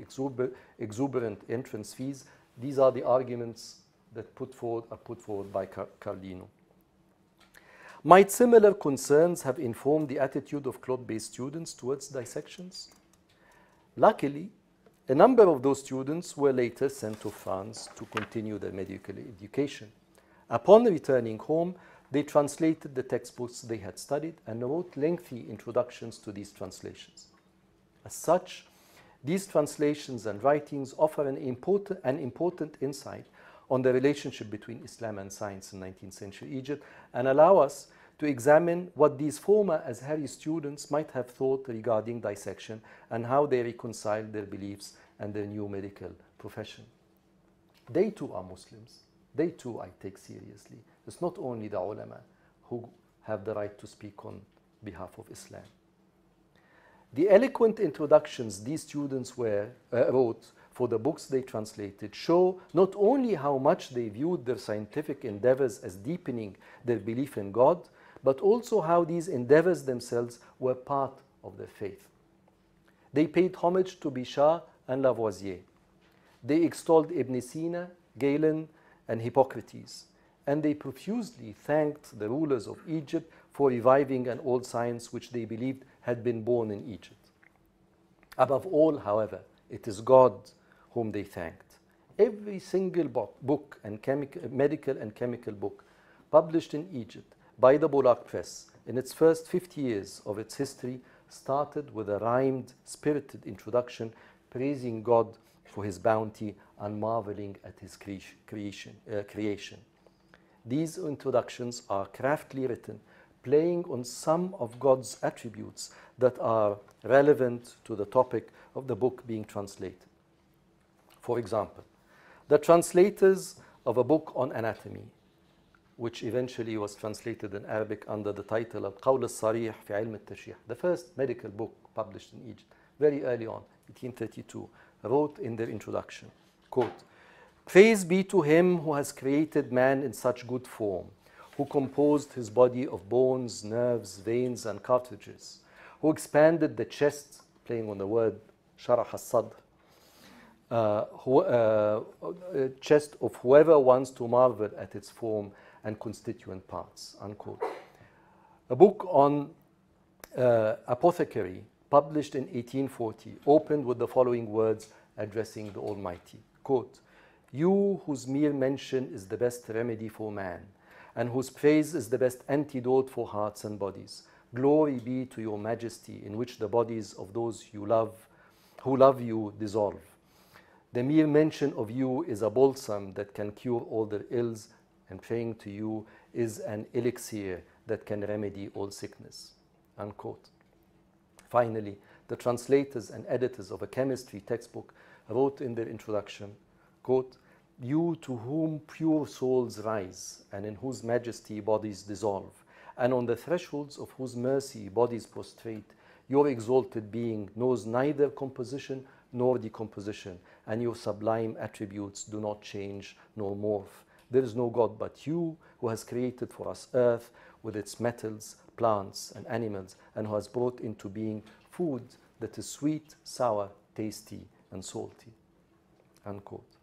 Speaker 2: exuberant entrance fees. These are the arguments that are put forward by Carlino. Might similar concerns have informed the attitude of Klobbé's students towards dissections? Luckily, a number of those students were later sent to France to continue their medical education. Upon returning home, they translated the textbooks they had studied and wrote lengthy introductions to these translations. As such, these translations and writings offer an important insight on the relationship between Islam and science in 19th century Egypt, and allow us to examine what these former Azhari students might have thought regarding dissection and how they reconciled their beliefs and their new medical profession. They too are Muslims. They too I take seriously. It's not only the ulama who have the right to speak on behalf of Islam. The eloquent introductions these students wrote for the books they translated show not only how much they viewed their scientific endeavors as deepening their belief in God, but also how these endeavors themselves were part of their faith. They paid homage to Bichat and Lavoisier. They extolled Ibn Sina, Galen, and Hippocrates, and they profusely thanked the rulers of Egypt for reviving an old science which they believed had been born in Egypt. Above all, however, it is God whom they thanked. Every single book and medical and chemical book published in Egypt by the Bulaq Press in its first 50 years of its history started with a rhymed, spirited introduction praising God for his bounty and marveling at his creation. These introductions are craftily written, playing on some of God's attributes that are relevant to the topic of the book being translated. For example, the translators of a book on anatomy, which eventually was translated in Arabic under the title of القول الصريح في علم التشريح, the first medical book published in Egypt, very early on, 1832, wrote in their introduction, quote, "Praise be to him who has created man in such good form, who composed his body of bones, nerves, veins, and cartilages, who expanded the chest," playing on the word شرح الصدر, chest of whoever wants to marvel at its form and constituent parts, unquote. A book on apothecary, published in 1840, opened with the following words addressing the Almighty, quote, "You whose mere mention is the best remedy for man, and whose praise is the best antidote for hearts and bodies, glory be to your majesty in which the bodies of those you love, who love you, dissolve. The mere mention of you is a balsam that can cure all their ills, and praying to you is an elixir that can remedy all sickness," unquote. Finally, the translators and editors of a chemistry textbook wrote in their introduction, quote, "You to whom pure souls rise, and in whose majesty bodies dissolve, and on the thresholds of whose mercy bodies prostrate, your exalted being knows neither composition nor decomposition, and your sublime attributes do not change nor morph. There is no God but you, who has created for us earth with its metals, plants, and animals, and who has brought into being food that is sweet, sour, tasty, and salty," unquote.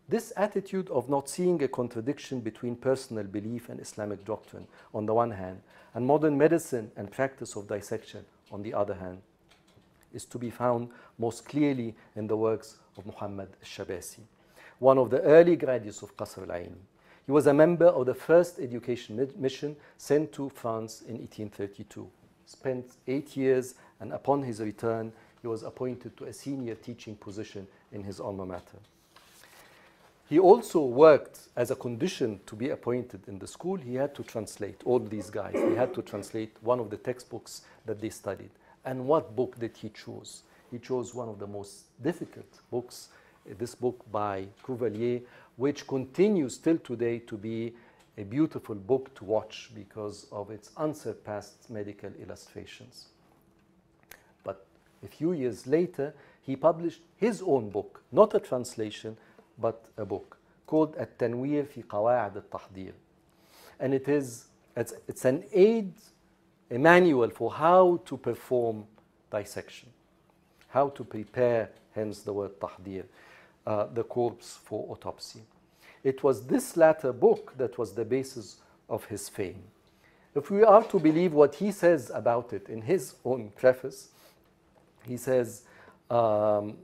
Speaker 2: This attitude of not seeing a contradiction between personal belief and Islamic doctrine on the one hand, and modern medicine and practice of dissection on the other hand, is to be found most clearly in the works of Muhammad al-Shabasi, one of the early graduates of Qasr al-Aini. He was a member of the first education mission sent to France in 1832. Spent 8 years, and upon his return, he was appointed to a senior teaching position in his alma mater. He also worked as a condition to be appointed in the school. He had to translate all these guys. He had to translate one of the textbooks that they studied. And what book did he choose? He chose one of the most difficult books, this book by Cuvelier, which continues till today to be a beautiful book to watch because of its unsurpassed medical illustrations. But a few years later, he published his own book, not a translation, but a book called التنوير في قواعد التحضير. And it's an aid, a manual for how to perform dissection, how to prepare, hence the word tahdir, the corpse for autopsy. It was this latter book that was the basis of his fame. If we are to believe what he says about it in his own preface, he says, and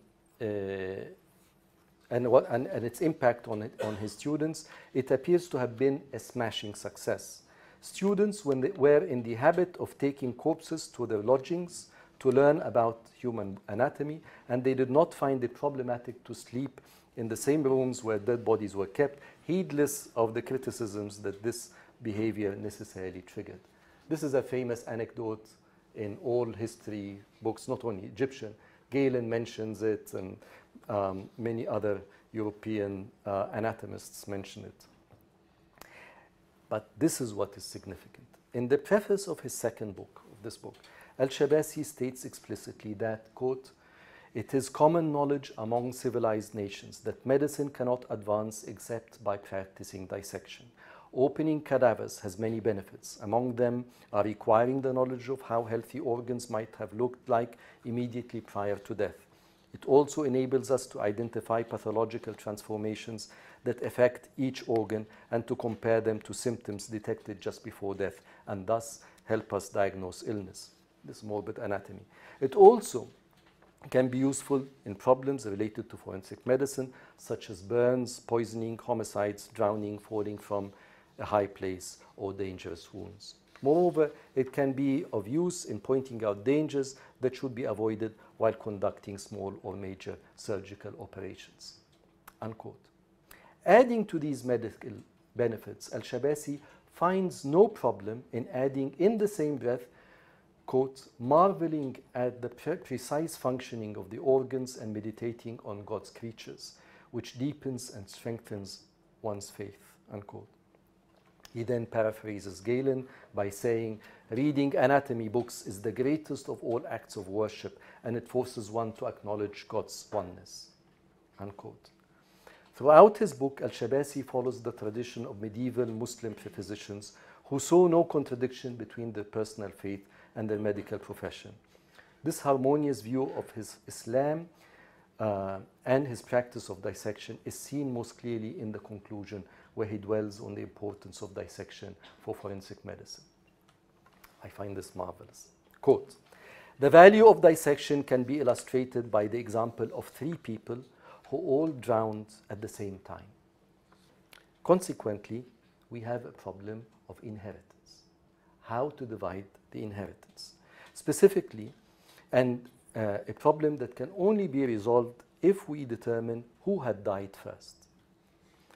Speaker 2: its impact on his students, it appears to have been a smashing success. Students, when they were in the habit of taking corpses to their lodgings to learn about human anatomy, and they did not find it problematic to sleep in the same rooms where dead bodies were kept, heedless of the criticisms that this behavior necessarily triggered. This is a famous anecdote in all history books, not only Egyptian. Galen mentions it, and many other European anatomists mention it. But this is what is significant. In the preface of his second book, of this book, Al-Shabasi states explicitly that, quote, "It is common knowledge among civilized nations that medicine cannot advance except by practicing dissection. Opening cadavers has many benefits. Among them are acquiring the knowledge of how healthy organs might have looked like immediately prior to death. It also enables us to identify pathological transformations that affect each organ and to compare them to symptoms detected just before death, and thus help us diagnose illness." This morbid anatomy. It also can be useful in problems related to forensic medicine, such as burns, poisoning, homicides, drowning, falling from a high place, or dangerous wounds. Moreover, it can be of use in pointing out dangers that should be avoided while conducting small or major surgical operations, unquote. Adding to these medical benefits, Al-Shabasi finds no problem in adding in the same breath quote, marveling at the precise functioning of the organs and meditating on God's creatures, which deepens and strengthens one's faith, unquote. He then paraphrases Galen by saying, reading anatomy books is the greatest of all acts of worship, and it forces one to acknowledge God's oneness, unquote. Throughout his book, Al-Shabasi follows the tradition of medieval Muslim physicians who saw no contradiction between their personal faith and their medical profession. This harmonious view of his Islam and his practice of dissection is seen most clearly in the conclusion, where he dwells on the importance of dissection for forensic medicine. I find this marvelous. Quote, the value of dissection can be illustrated by the example of 3 people who all drowned at the same time. Consequently, we have a problem of inheritance. How to divide the inheritance. Specifically, and a problem that can only be resolved if we determine who had died first.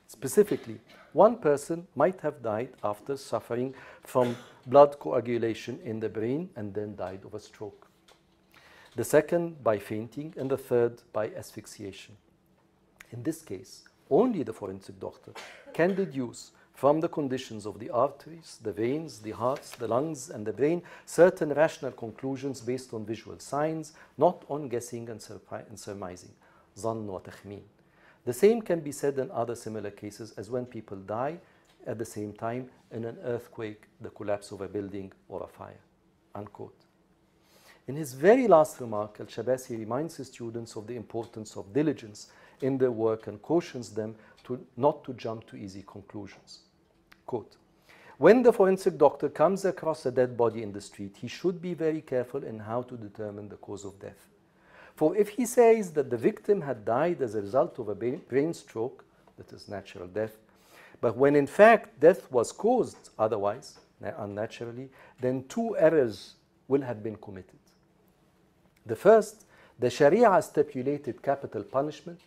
Speaker 2: Specifically, one person might have died after suffering from blood coagulation in the brain and then died of a stroke. The second by fainting, and the third by asphyxiation. In this case, only the forensic doctor can deduce from the conditions of the arteries, the veins, the hearts, the lungs, and the brain certain rational conclusions based on visual signs, not on guessing and surmising. ظن وتخمين. The same can be said in other similar cases, as when people die at the same time in an earthquake, the collapse of a building, or a fire, unquote. In his very last remark, Al-Shabasi reminds his students of the importance of diligence in their work and cautions them not to jump to easy conclusions. Quote, when the forensic doctor comes across a dead body in the street, he should be very careful in how to determine the cause of death. For if he says that the victim had died as a result of a brain stroke, that is natural death, but when in fact death was caused otherwise, unnaturally, then 2 errors will have been committed. The first, the Sharia stipulated capital punishment,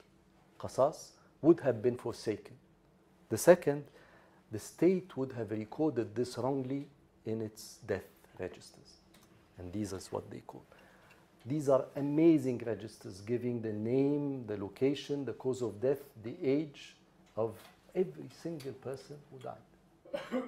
Speaker 2: qasas, would have been forsaken. The second, the state would have recorded this wrongly in its death registers. And these is what they call. These are amazing registers giving the name, the location, the cause of death, the age of every single person who died.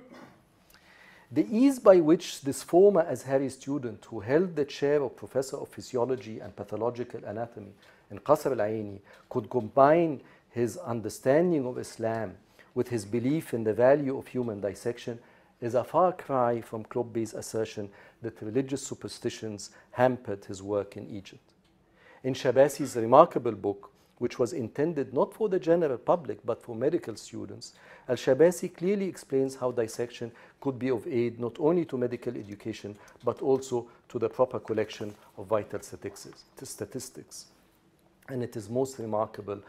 Speaker 2: The ease by which this former Azhari student, who held the chair of Professor of Physiology and Pathological Anatomy in Qasr al-Aini, could combine his understanding of Islam with his belief in the value of human dissection is a far cry from Klobbe's assertion that religious superstitions hampered his work in Egypt. In Shabasi's remarkable book, which was intended not for the general public but for medical students, Al-Shabasi clearly explains how dissection could be of aid not only to medical education but also to the proper collection of vital statistics. And it is most remarkable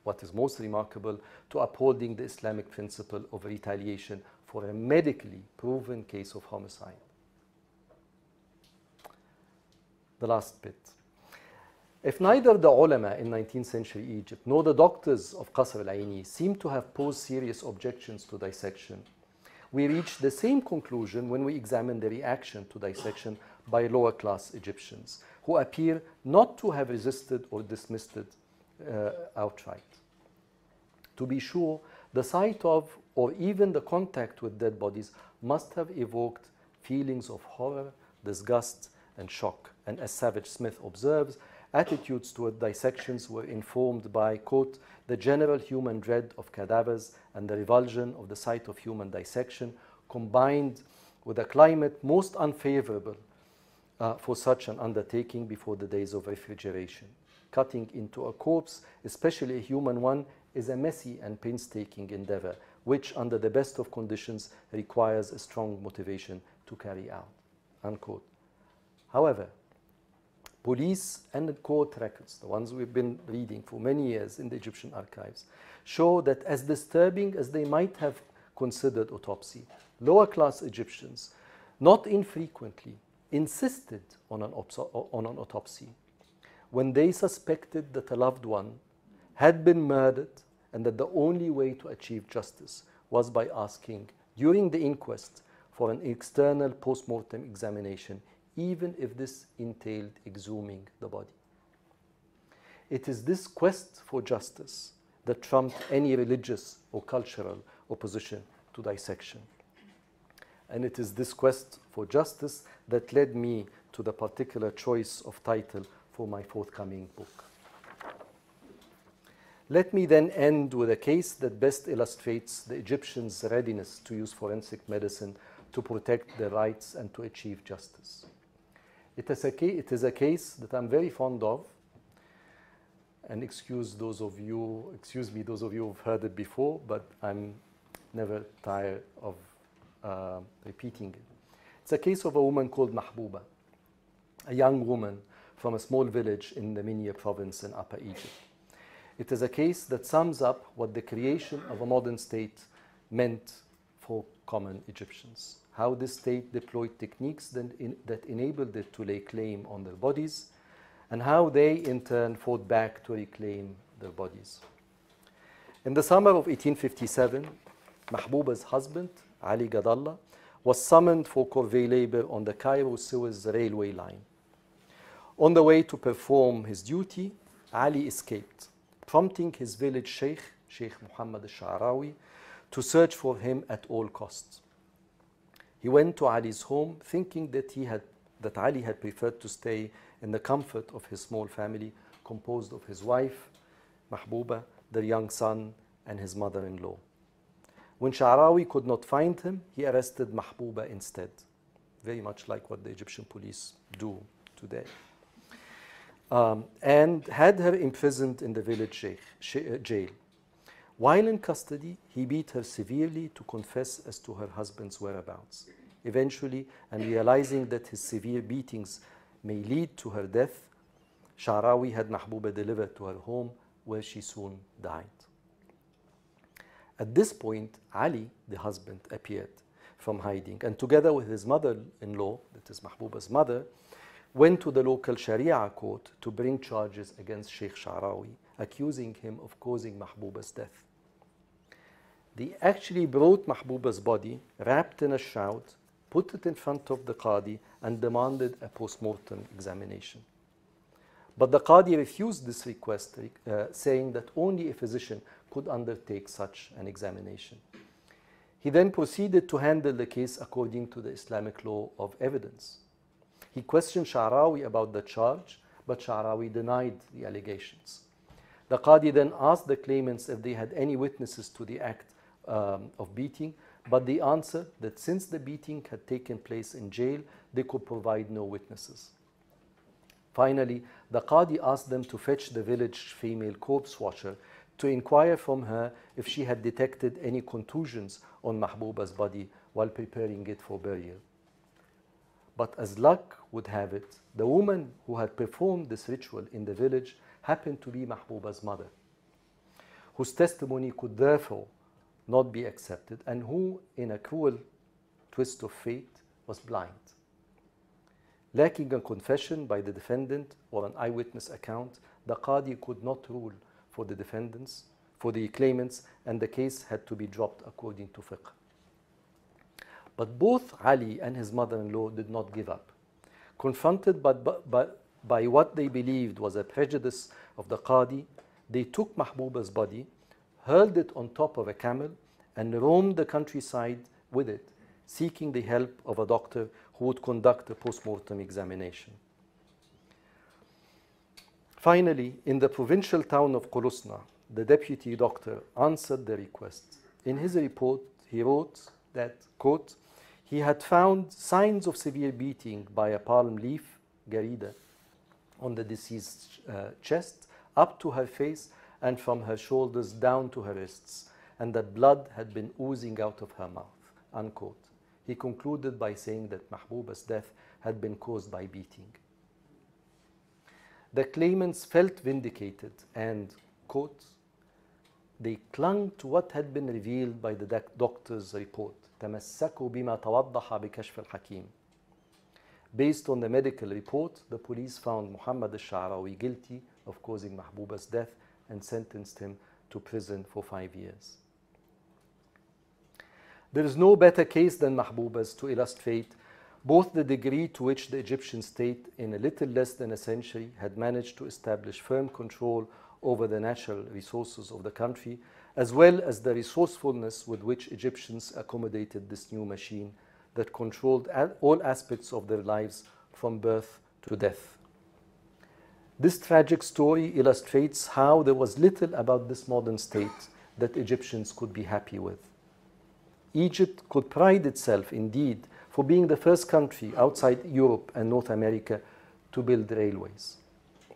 Speaker 2: what is most remarkable, to upholding the Islamic principle of retaliation for a medically proven case of homicide. The last bit. If neither the ulama in 19th century Egypt nor the doctors of Qasr al-Aini seem to have posed serious objections to dissection, we reach the same conclusion when we examine the reaction to dissection by lower class Egyptians, who appear not to have resisted or dismissed it outright. To be sure, the sight of or even the contact with dead bodies must have evoked feelings of horror, disgust, and shock. And as Savage Smith observes, attitudes toward dissections were informed by, quote, the general human dread of cadavers and the revulsion of the sight of human dissection, combined with a climate most unfavorable for such an undertaking before the days of refrigeration. Cutting into a corpse, especially a human one, is a messy and painstaking endeavor, which under the best of conditions requires a strong motivation to carry out, unquote. However, police and court records, the ones we've been reading for many years in the Egyptian archives, show that as disturbing as they might have considered autopsy, lower class Egyptians not infrequently insisted on an autopsy when they suspected that a loved one had been murdered and that the only way to achieve justice was by asking, during the inquest, for an external post-mortem examination, even if this entailed exhuming the body. It is this quest for justice that trumped any religious or cultural opposition to dissection. And it is this quest for justice that led me to the particular choice of title for my forthcoming book. Let me then end with a case that best illustrates the Egyptians' readiness to use forensic medicine to protect their rights and to achieve justice. It is a case that I'm very fond of, and excuse me those of you who've heard it before, but I'm never tired of repeating it. It's a case of a woman called Mahbouba, a young woman from a small village in the Minya province in Upper Egypt. It is a case that sums up what the creation of a modern state meant for common Egyptians, how this state deployed techniques that enabled it to lay claim on their bodies, and how they in turn fought back to reclaim their bodies. In the summer of 1857, Mahbouba's husband, Ali Gadallah, was summoned for corvée labor on the Cairo-Suez railway line. On the way to perform his duty, Ali escaped, prompting his village sheikh, Sheikh Muhammad al-Sha'rawi, to search for him at all costs. He went to Ali's home, thinking that Ali had preferred to stay in the comfort of his small family, composed of his wife, Mahbouba, their young son, and his mother-in-law. When Sha'rawi could not find him, he arrested Mahbouba instead, very much like what the Egyptian police do today, and had her imprisoned in the village jail. While in custody, he beat her severely to confess as to her husband's whereabouts. Eventually, and realizing that his severe beatings may lead to her death, Sha'rawi had Mahbouba delivered to her home, where she soon died. At this point, Ali, the husband, appeared from hiding, and together with his mother-in-law, that is Mahbouba's mother, went to the local Sharia court to bring charges against Sheikh Sha'rawi, accusing him of causing Mahbouba's death. They actually brought Mahbouba's body, wrapped in a shroud, put it in front of the Qadi, and demanded a post-mortem examination. But the Qadi refused this request, saying that only a physician could undertake such an examination. He then proceeded to handle the case according to the Islamic law of evidence. He questioned Sha'rawi about the charge, but Sha'rawi denied the allegations. The Qadi then asked the claimants if they had any witnesses to the act of beating, but they answered that since the beating had taken place in jail, they could provide no witnesses. Finally, the Qadi asked them to fetch the village female corpse watcher to inquire from her if she had detected any contusions on Mahbouba's body while preparing it for burial. But as luck would have it, the woman who had performed this ritual in the village happened to be Mahbouba's mother, whose testimony could therefore not be accepted, and who, in a cruel twist of fate, was blind. Lacking a confession by the defendant or an eyewitness account, the Qadi could not rule for the claimants, and the case had to be dropped according to fiqh. But both Ali and his mother-in-law did not give up. Confronted by what they believed was a prejudice of the Qadi, they took Mahbouba's body, hurled it on top of a camel, and roamed the countryside with it, seeking the help of a doctor who would conduct a post-mortem examination. Finally, in the provincial town of Qulusna, the deputy doctor answered the request. In his report, he wrote that, quote, he had found signs of severe beating by a palm leaf, garida, on the deceased's chest, up to her face, and from her shoulders down to her wrists, and that blood had been oozing out of her mouth, unquote. He concluded by saying that Mahbouba's death had been caused by beating. The claimants felt vindicated and, quote, they clung to what had been revealed by the doctor's report. تمسكوا بما توضح بكشف الحكيم. Based on the medical report, the police found Muhammad al-Sha'rawi guilty of causing Mahbouba's death and sentenced him to prison for 5 years. There is no better case than Mahbouba's to illustrate both the degree to which the Egyptian state in a little less than a century had managed to establish firm control over the natural resources of the country, as well as the resourcefulness with which Egyptians accommodated this new machine that controlled all aspects of their lives from birth to death. This tragic story illustrates how there was little about this modern state that Egyptians could be happy with. Egypt could pride itself, indeed, for being the first country outside Europe and North America to build railways.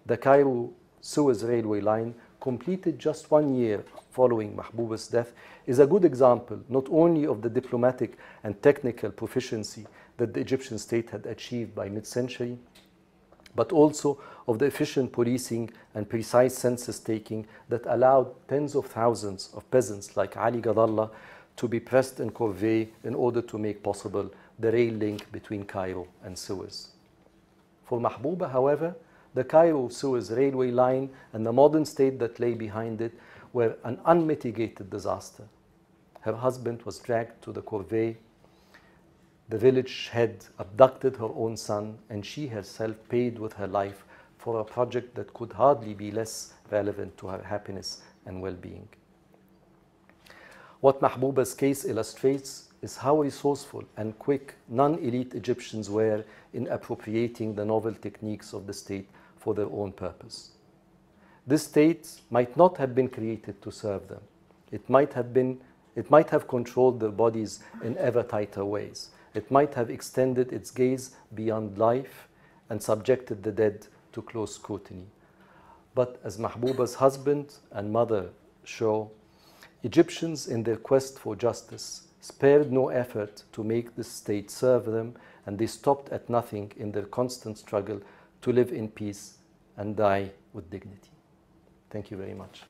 Speaker 2: The Cairo-Suez railway line, completed just 1 year following Mahbouba's death, is a good example not only of the diplomatic and technical proficiency that the Egyptian state had achieved by mid-century, but also of the efficient policing and precise census taking that allowed tens of thousands of peasants like Ali Gadallah to be pressed in corvée in order to make possible the rail link between Cairo and Suez. For Mahbouba, however, the Cairo-Suez railway line and the modern state that lay behind it were an unmitigated disaster. Her husband was dragged to the corvée, the village head abducted her own son, and she herself paid with her life for a project that could hardly be less relevant to her happiness and well-being. What Mahbouba's case illustrates is how resourceful and quick non-elite Egyptians were in appropriating the novel techniques of the state for their own purpose. This state might not have been created to serve them. It might have controlled their bodies in ever tighter ways. It might have extended its gaze beyond life and subjected the dead to close scrutiny. But as Mahbouba's husband and mother show, Egyptians in their quest for justice spared no effort to make this state serve them, and they stopped at nothing in their constant struggle to live in peace and die with dignity. Thank you very much.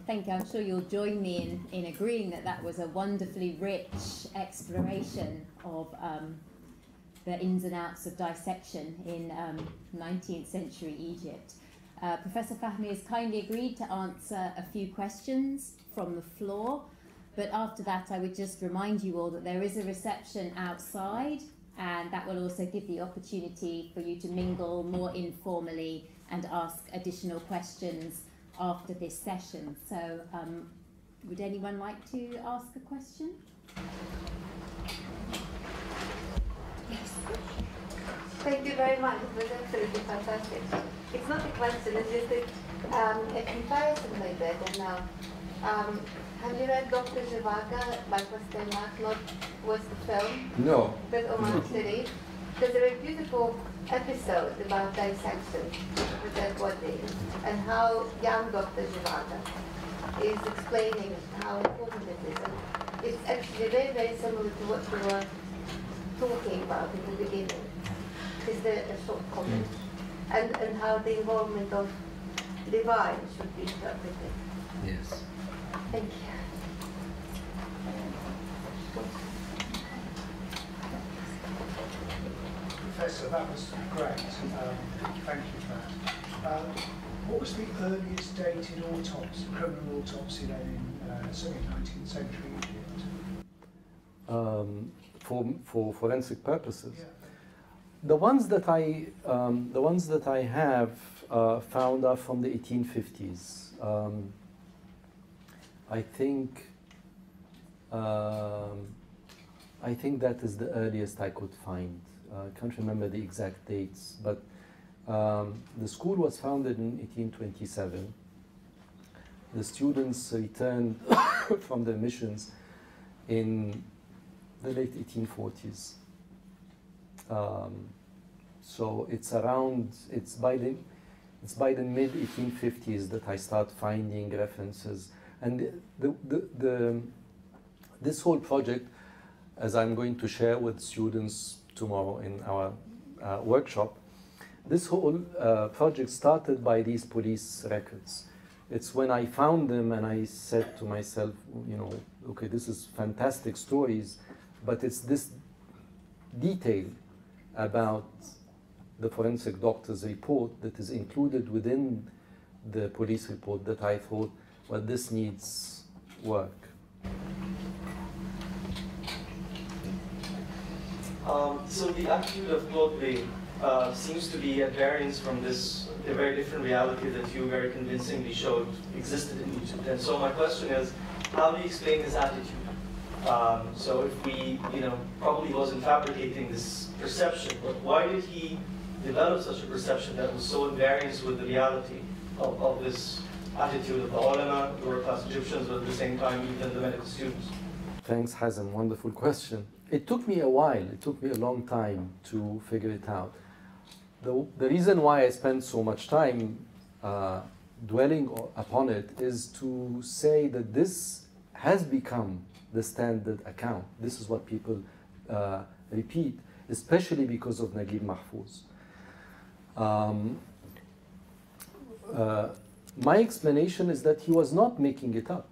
Speaker 1: Thank you. I'm sure you'll join me in agreeing that that was a wonderfully rich exploration of the ins and outs of dissection in 19th century Egypt. Professor Fahmy has kindly agreed to answer a few questions from the floor, but after that I would just remind you all that there is a reception outside, and that will also give the opportunity for you to mingle more informally and ask additional questions after this session. So would anyone like to ask a question?
Speaker 3: Yes. Thank you very much. It was absolutely fantastic. It's not a question, it's just a comparison like that. And have you read Dr. Zhivago by Pasternak? Not was the film?
Speaker 2: No.
Speaker 3: That Omar studied. There's a very beautiful episode about dissection with that body and how young Dr. Zhivago is explaining how important it is. And it's actually very, very similar to what we were talking about in the beginning. Is there a short comment? And how the involvement of divine should be interpreted.
Speaker 2: Yes.
Speaker 3: Thank you.
Speaker 4: Professor, that was great. Thank you for that. What was the earliest dated autopsy, criminal autopsy then in certainly 19th century Egypt?
Speaker 2: For forensic purposes.
Speaker 4: Yeah.
Speaker 2: The ones that I have found are from the 1850s. I think that is the earliest I could find. I can't remember the exact dates, but the school was founded in 1827. The students returned from their missions in the late 1840s. So it's by the mid 1850s that I start finding references, and this whole project as I'm going to share with students tomorrow in our workshop. This whole project started by these police records. It's when I found them and I said to myself, you know, okay, this is fantastic stories, but it's this detail about the forensic doctor's report that is included within the police report that I thought, well, this needs work.
Speaker 5: So the attitude of Claude Bey seems to be at variance from this a very different reality that you very convincingly showed existed in Egypt. And so my question is, how do you explain this attitude? So if we, probably wasn't fabricating this perception, but why did he develop such a perception that was so in variance with the reality of this attitude of the ulama, lower class Egyptians, but at the same time even the medical students?
Speaker 2: Thanks, Hazem. Wonderful question. It took me a while. It took me a long time to figure it out. The reason why I spent so much time dwelling upon it is to say that this has become the standard account. This is what people repeat, especially because of Naguib Mahfouz. My explanation is that he was not making it up.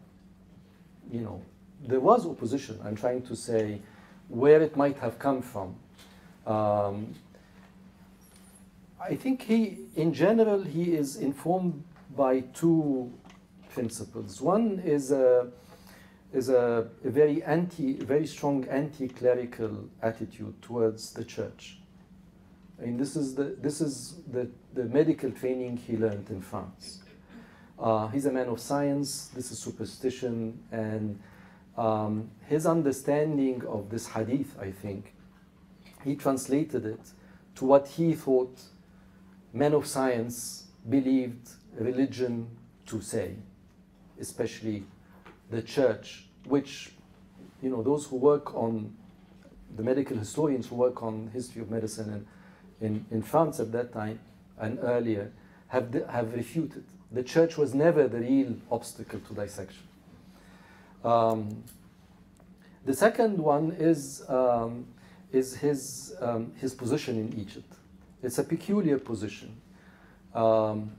Speaker 2: There was opposition. I'm trying to say where it might have come from. I think in general, he is informed by two principles. One is a very strong anti-clerical attitude towards the church. I mean, this is the medical training he learned in France. He's a man of science. This is superstition, and his understanding of this hadith, I think, he translated it to what he thought men of science believed religion to say, especially the church, which, those who work on, the medical historians who work on history of medicine in France at that time and earlier have refuted. The church was never the real obstacle to dissection. The second one is his position in Egypt. It's a peculiar position. And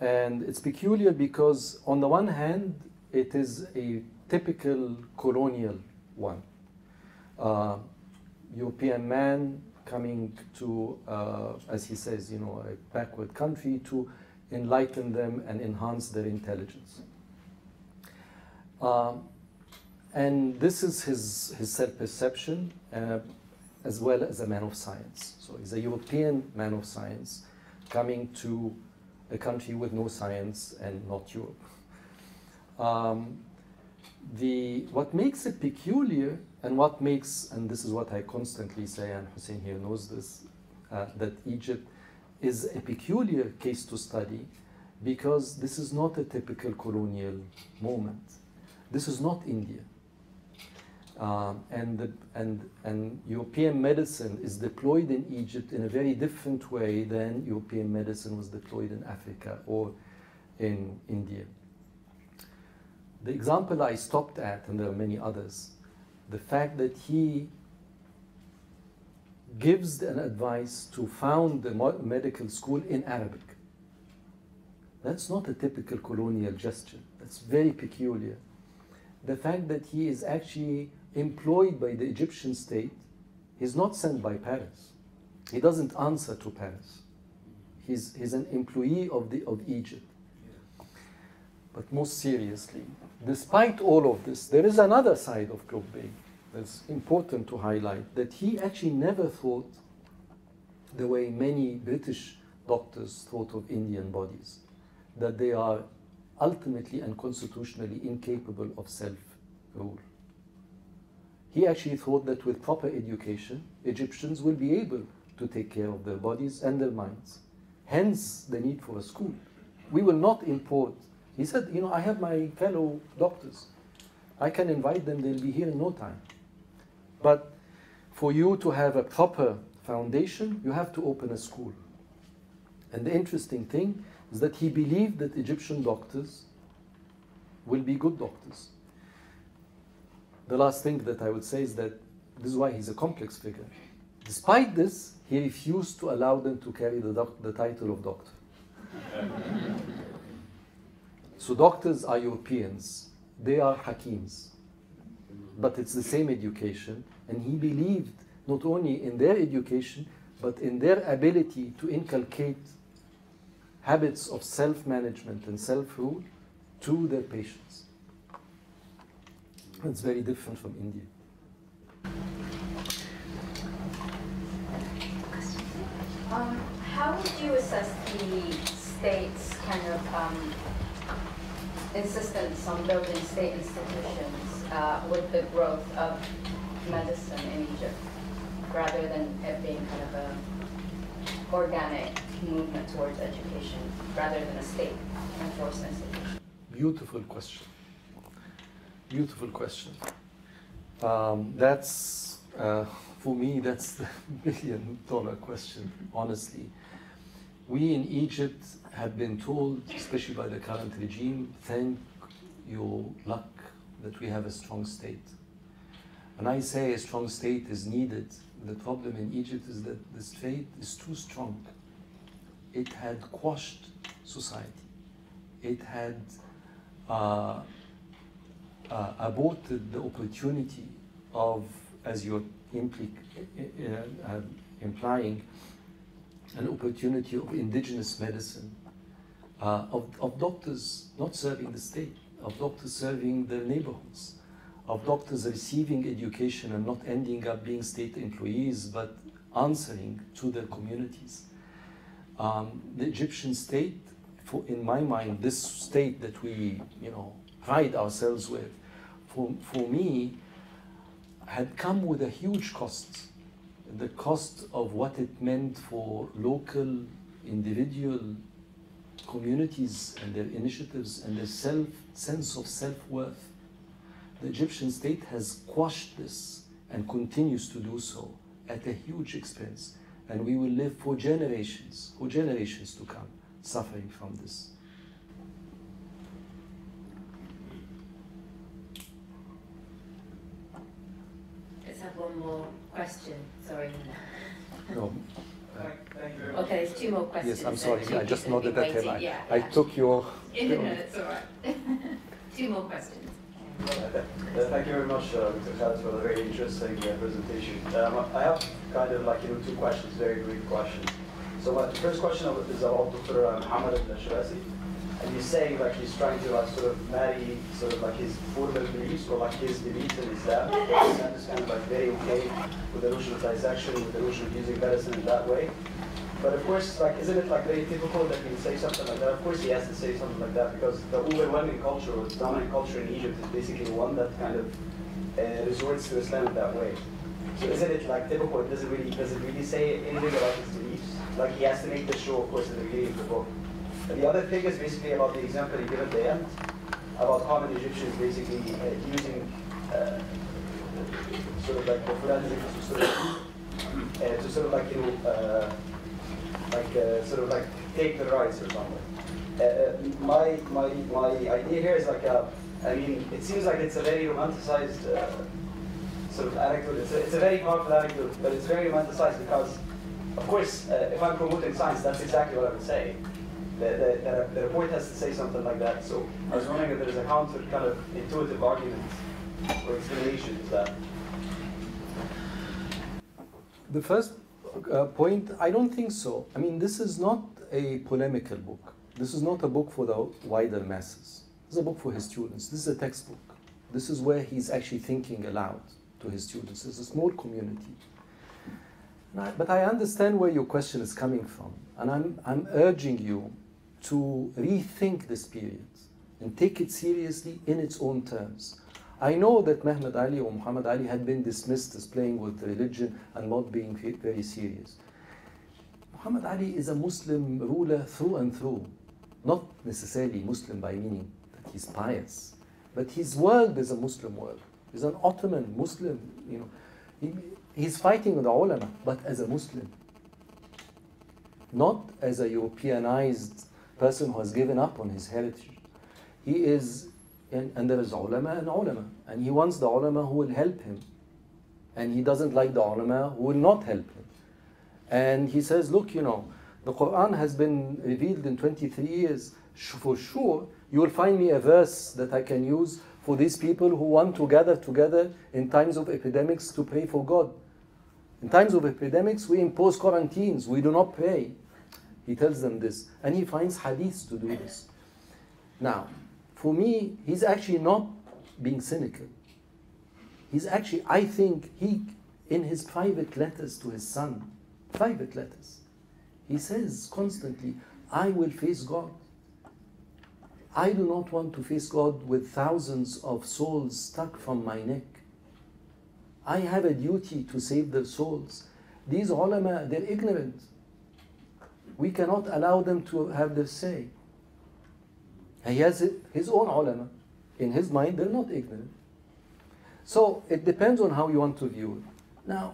Speaker 2: it's peculiar because, on the one hand, it is a typical colonial one. European man coming to, as he says, a backward country to enlighten them and enhance their intelligence. And this is his self-perception as well as a man of science. So he's a European man of science coming to a country with no science and not Europe. What makes it peculiar and this is what I constantly say, and Hussein here knows this, that Egypt is a peculiar case to study because this is not a typical colonial moment. This is not India. And European medicine is deployed in Egypt in a very different way than European medicine was deployed in Africa or in India. The example I stopped at, and there are many others, the fact that he gives an advice to found a medical school in Arabic. That's not a typical colonial gesture. That's very peculiar. The fact that he is actually employed by the Egyptian state, he's not sent by Paris. He doesn't answer to Paris. He's an employee of Egypt. But most seriously, despite all of this, there is another side of Claude Bey that's important to highlight, that he actually never thought the way many British doctors thought of Indian bodies, that they are ultimately and constitutionally incapable of self-rule. He actually thought that with proper education, Egyptians will be able to take care of their bodies and their minds. Hence, the need for a school. We will not import. He said, I have my fellow doctors. I can invite them, they'll be here in no time. But for you to have a proper foundation, you have to open a school. And the interesting thing is that he believed that Egyptian doctors will be good doctors. The last thing that I would say is that This is why he's a complex figure. Despite this, he refused to allow them to carry the title of doctor. So doctors are Europeans, they are hakims. But it's the same education, and he believed not only in their education, but in their ability to inculcate habits of self-management and self-rule to their patients. It's very different from India.
Speaker 6: How would you assess the state's kind of insistence on building state institutions with the growth of medicine in Egypt, rather than it being kind of an organic movement towards education, rather than a state-enforced institution?
Speaker 2: Beautiful question. Beautiful question. That's, for me, that's the million-dollar question, honestly. We in Egypt have been told, especially by the current regime, thank your luck that we have a strong state. And I say a strong state is needed. The problem in Egypt is that the state is too strong. It had quashed society. It had aborted the opportunity of, as you're implying, an opportunity of indigenous medicine, of doctors not serving the state, of doctors serving their neighborhoods, of doctors receiving education and not ending up being state employees, but answering to their communities. The Egyptian state, in my mind, this state that we, pride ourselves with, for me, had come with a huge cost. The cost of what it meant for local, individual communities and their initiatives and their sense of self-worth. The Egyptian state has quashed this and continues to do so at a huge expense. And we will live for generations to come, suffering from this.
Speaker 1: Let's have one more question. Sorry.
Speaker 2: No.
Speaker 5: Thank you very much.
Speaker 1: Okay, there's two more questions.
Speaker 2: Yes, I'm sorry.
Speaker 1: Two
Speaker 2: I just
Speaker 1: people
Speaker 2: nodded
Speaker 1: have
Speaker 2: at
Speaker 1: been
Speaker 2: him.
Speaker 1: waiting. Yeah,
Speaker 2: I took your...
Speaker 1: No, it's all right. Two more questions.
Speaker 7: Thank you very much, Dr. Khaled, for a very interesting presentation. I have kind of like two questions, very brief questions. So my first question is about Dr. Muhammad al-Shirazi, and he's saying like he's trying to like sort of marry sort of like his formal beliefs or like his beliefs in Islam. Islam is kind of like very okay with the notion of dissection, with the notion of using medicine in that way. But of course, like, isn't it like very typical that he say something like that? Of course, he has to say something like that because the overwhelming culture or the dominant culture in Egypt is basically one that kind of resorts to Islam in that way. So isn't it like typical? Does it really say anything about his beliefs? Like he has to make this show, of course, at the beginning of the book. And the other thing is basically about the example he gave at the end about common Egyptians basically using sort of like the forensics to sort of like sort of like take the rights or something. My idea here is like I mean, it seems like it's a very romanticized sort of anecdote. It's a very powerful anecdote, but it's very romanticized because, of course, if I'm promoting science, that's exactly what I would say. The report has to say something like that. So I was wondering if there is a counter kind of intuitive argument or explanation to that.
Speaker 2: The first point, I don't think so. I mean, this is not a polemical book. This is not a book for the wider masses. This is a book for his students. This is a textbook. This is where he's actually thinking aloud to his students. It's a small community. But I understand where your question is coming from. And I'm urging you to rethink this period and take it seriously in its own terms. I know that Mehmet Ali or Muhammad Ali had been dismissed as playing with religion and not being very serious. Muhammad Ali is a Muslim ruler through and through. Not necessarily Muslim by meaning that he's pious, but his world is a Muslim world. He's an Ottoman Muslim, he's fighting with the ulama, but as a Muslim. Not as a Europeanized person who has given up on his heritage. He is, and there is ulama and ulama, and he wants the ulama who will help him And he doesn't like the ulama who will not help him. And he says, look, you know, the Quran has been revealed in 23 years. For sure, you will find me a verse that I can use for these people who want to gather together in times of epidemics to pray for God. In times of epidemics, we impose quarantines. We do not pray. He tells them this. And he finds hadiths to do this. Now, for me, he's actually not being cynical. He's actually, I think, in his private letters to his son, private letters, he says constantly, I will face God. I do not want to face God with thousands of souls stuck from my neck. I have a duty to save their souls. These ulama, they're ignorant. We cannot allow them to have their say. He has his own ulama. In his mind, they're not ignorant. So it depends on how you want to view it. Now,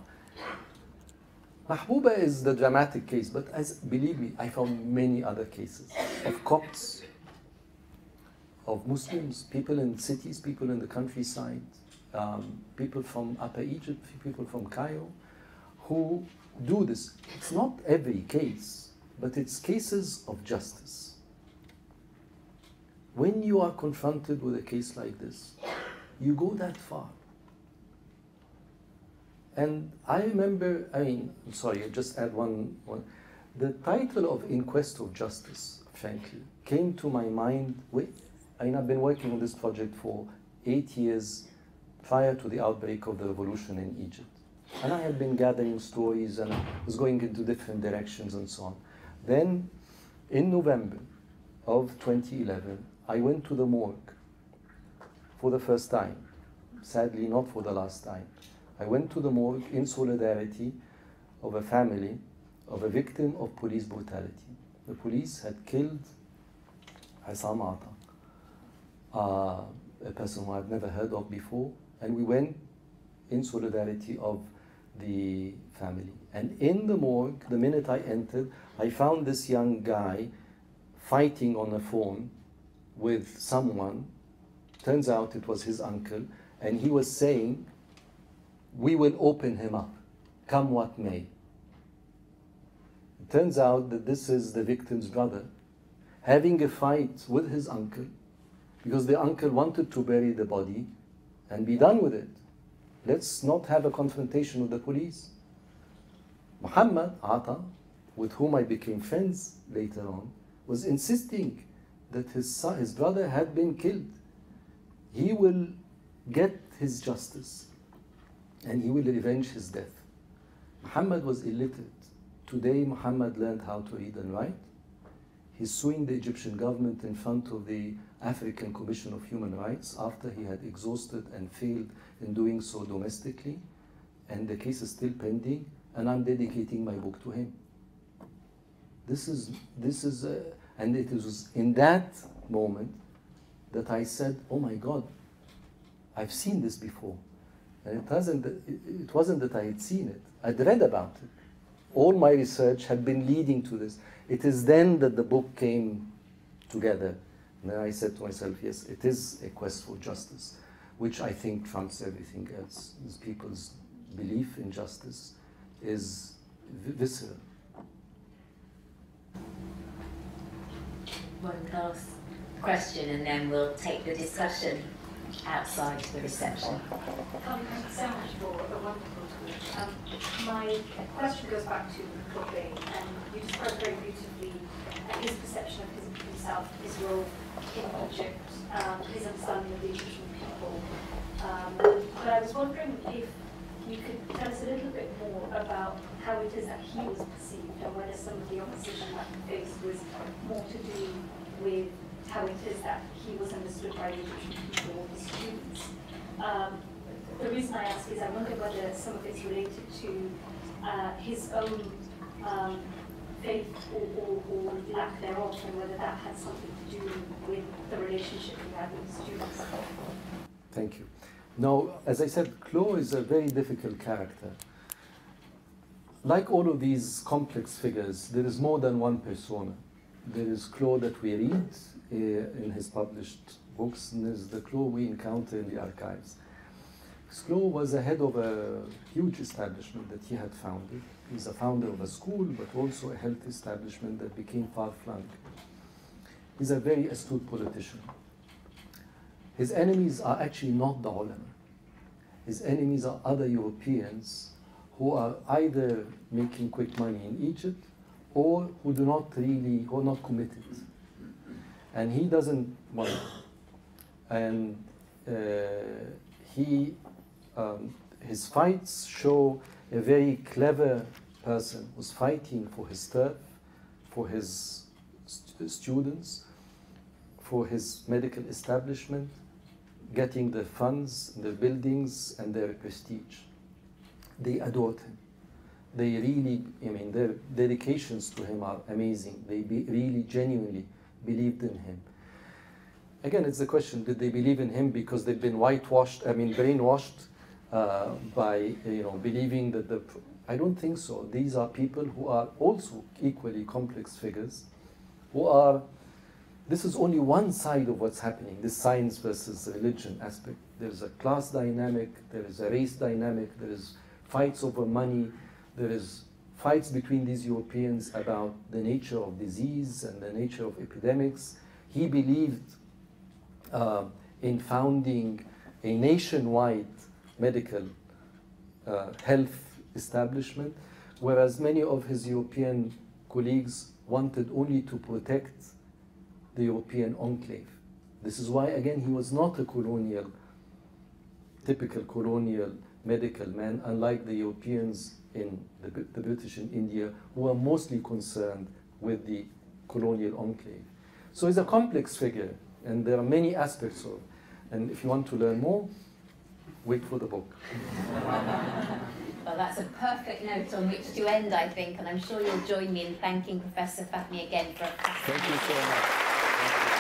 Speaker 2: Mahbouba is the dramatic case, but believe me, I found many other cases of Copts, of Muslims, people in cities, people in the countryside, people from Upper Egypt, people from Cairo, who do this. It's not every case, but it's cases of justice. When you are confronted with a case like this, you go that far. And I remember, I'm sorry, I'll just add one. The title of Inquest of Justice, frankly, came to my mind. I've been working on this project for 8 years prior to the outbreak of the revolution in Egypt. And I had been gathering stories and I was going into different directions and so on. Then, in November of 2011, I went to the morgue for the first time. Sadly, not for the last time. I went to the morgue in solidarity of a family of a victim of police brutality. The police had killed Hassan Ata, a person who I've never heard of before, and we went in solidarity of the family. And in the morgue, the minute I entered, I found this young guy fighting on the phone with someone. Turns out it was his uncle, and he was saying, we will open him up, come what may. It turns out that this is the victim's brother having a fight with his uncle because the uncle wanted to bury the body and be done with it. Let's not have a confrontation with the police. Muhammad Ata, with whom I became friends later on, was insisting that his brother had been killed. He will get his justice and he will revenge his death. Muhammad was illiterate. Today, Muhammad learned how to read and write. He's suing the Egyptian government in front of the African Commission of Human Rights after he had exhausted and failed in doing so domestically. And the case is still pending, and I'm dedicating my book to him. And it was in that moment that I said, oh my God, I've seen this before. And it wasn't that I had seen it. I'd read about it. All my research had been leading to this. It is then that the book came together. And then I said to myself, yes, it is a quest for justice, which I think trumps everything else. People's belief in justice is visceral.
Speaker 8: One last question and then we'll take the discussion outside the reception.
Speaker 9: Thank you so much for a wonderful talk. My question goes back to Kobe, and you described very beautifully his perception of himself, his role in Egypt, his understanding of the Egyptian people. But I was wondering if you could tell us a little bit more about how it is that he was perceived and whether some of the opposition that he faced was more to do with how it is that he was understood by the Egyptian people or his students. The reason I ask is I wonder whether some of it's related to his own faith or lack thereof, and whether that had something to do with the relationship he had with his students.
Speaker 2: Thank you. No, as I said, Klo is a very difficult character. Like all of these complex figures, there is more than one persona. There is Klo that we read in his published books, and there's the Klo we encounter in the archives. Slow was the head of a huge establishment that he had founded. He's a founder of a school, but also a health establishment that became far-flung. He's a very astute politician. His enemies are actually not the ulama. His enemies are other Europeans who are either making quick money in Egypt or who are not committed. And he doesn't want it. And his fights show a very clever person who's fighting for his turf, for his students, for his medical establishment, getting the funds, the buildings, and their prestige. They adored him. They really, their dedications to him are amazing. They really genuinely believed in him. Again, it's the question, did they believe in him because they've been brainwashed by, believing that I don't think so. These are people who are also equally complex figures, this is only one side of what's happening, this science versus religion aspect. There's a class dynamic, there is a race dynamic, there is fights over money, there is fights between these Europeans about the nature of disease and the nature of epidemics. He believed in founding a nationwide medical health establishment, whereas many of his European colleagues wanted only to protect the European enclave. This is why, again, he was not a typical colonial medical man, unlike the Europeans in the British in India, who are mostly concerned with the colonial enclave. So he's a complex figure, and there are many aspects of it. And if you want to learn more, wait for the book.
Speaker 1: Well, that's a perfect note on which to end, I think, and I'm sure you'll join me in thanking Professor Fatmi again for a fascinating.
Speaker 2: Thank you so much.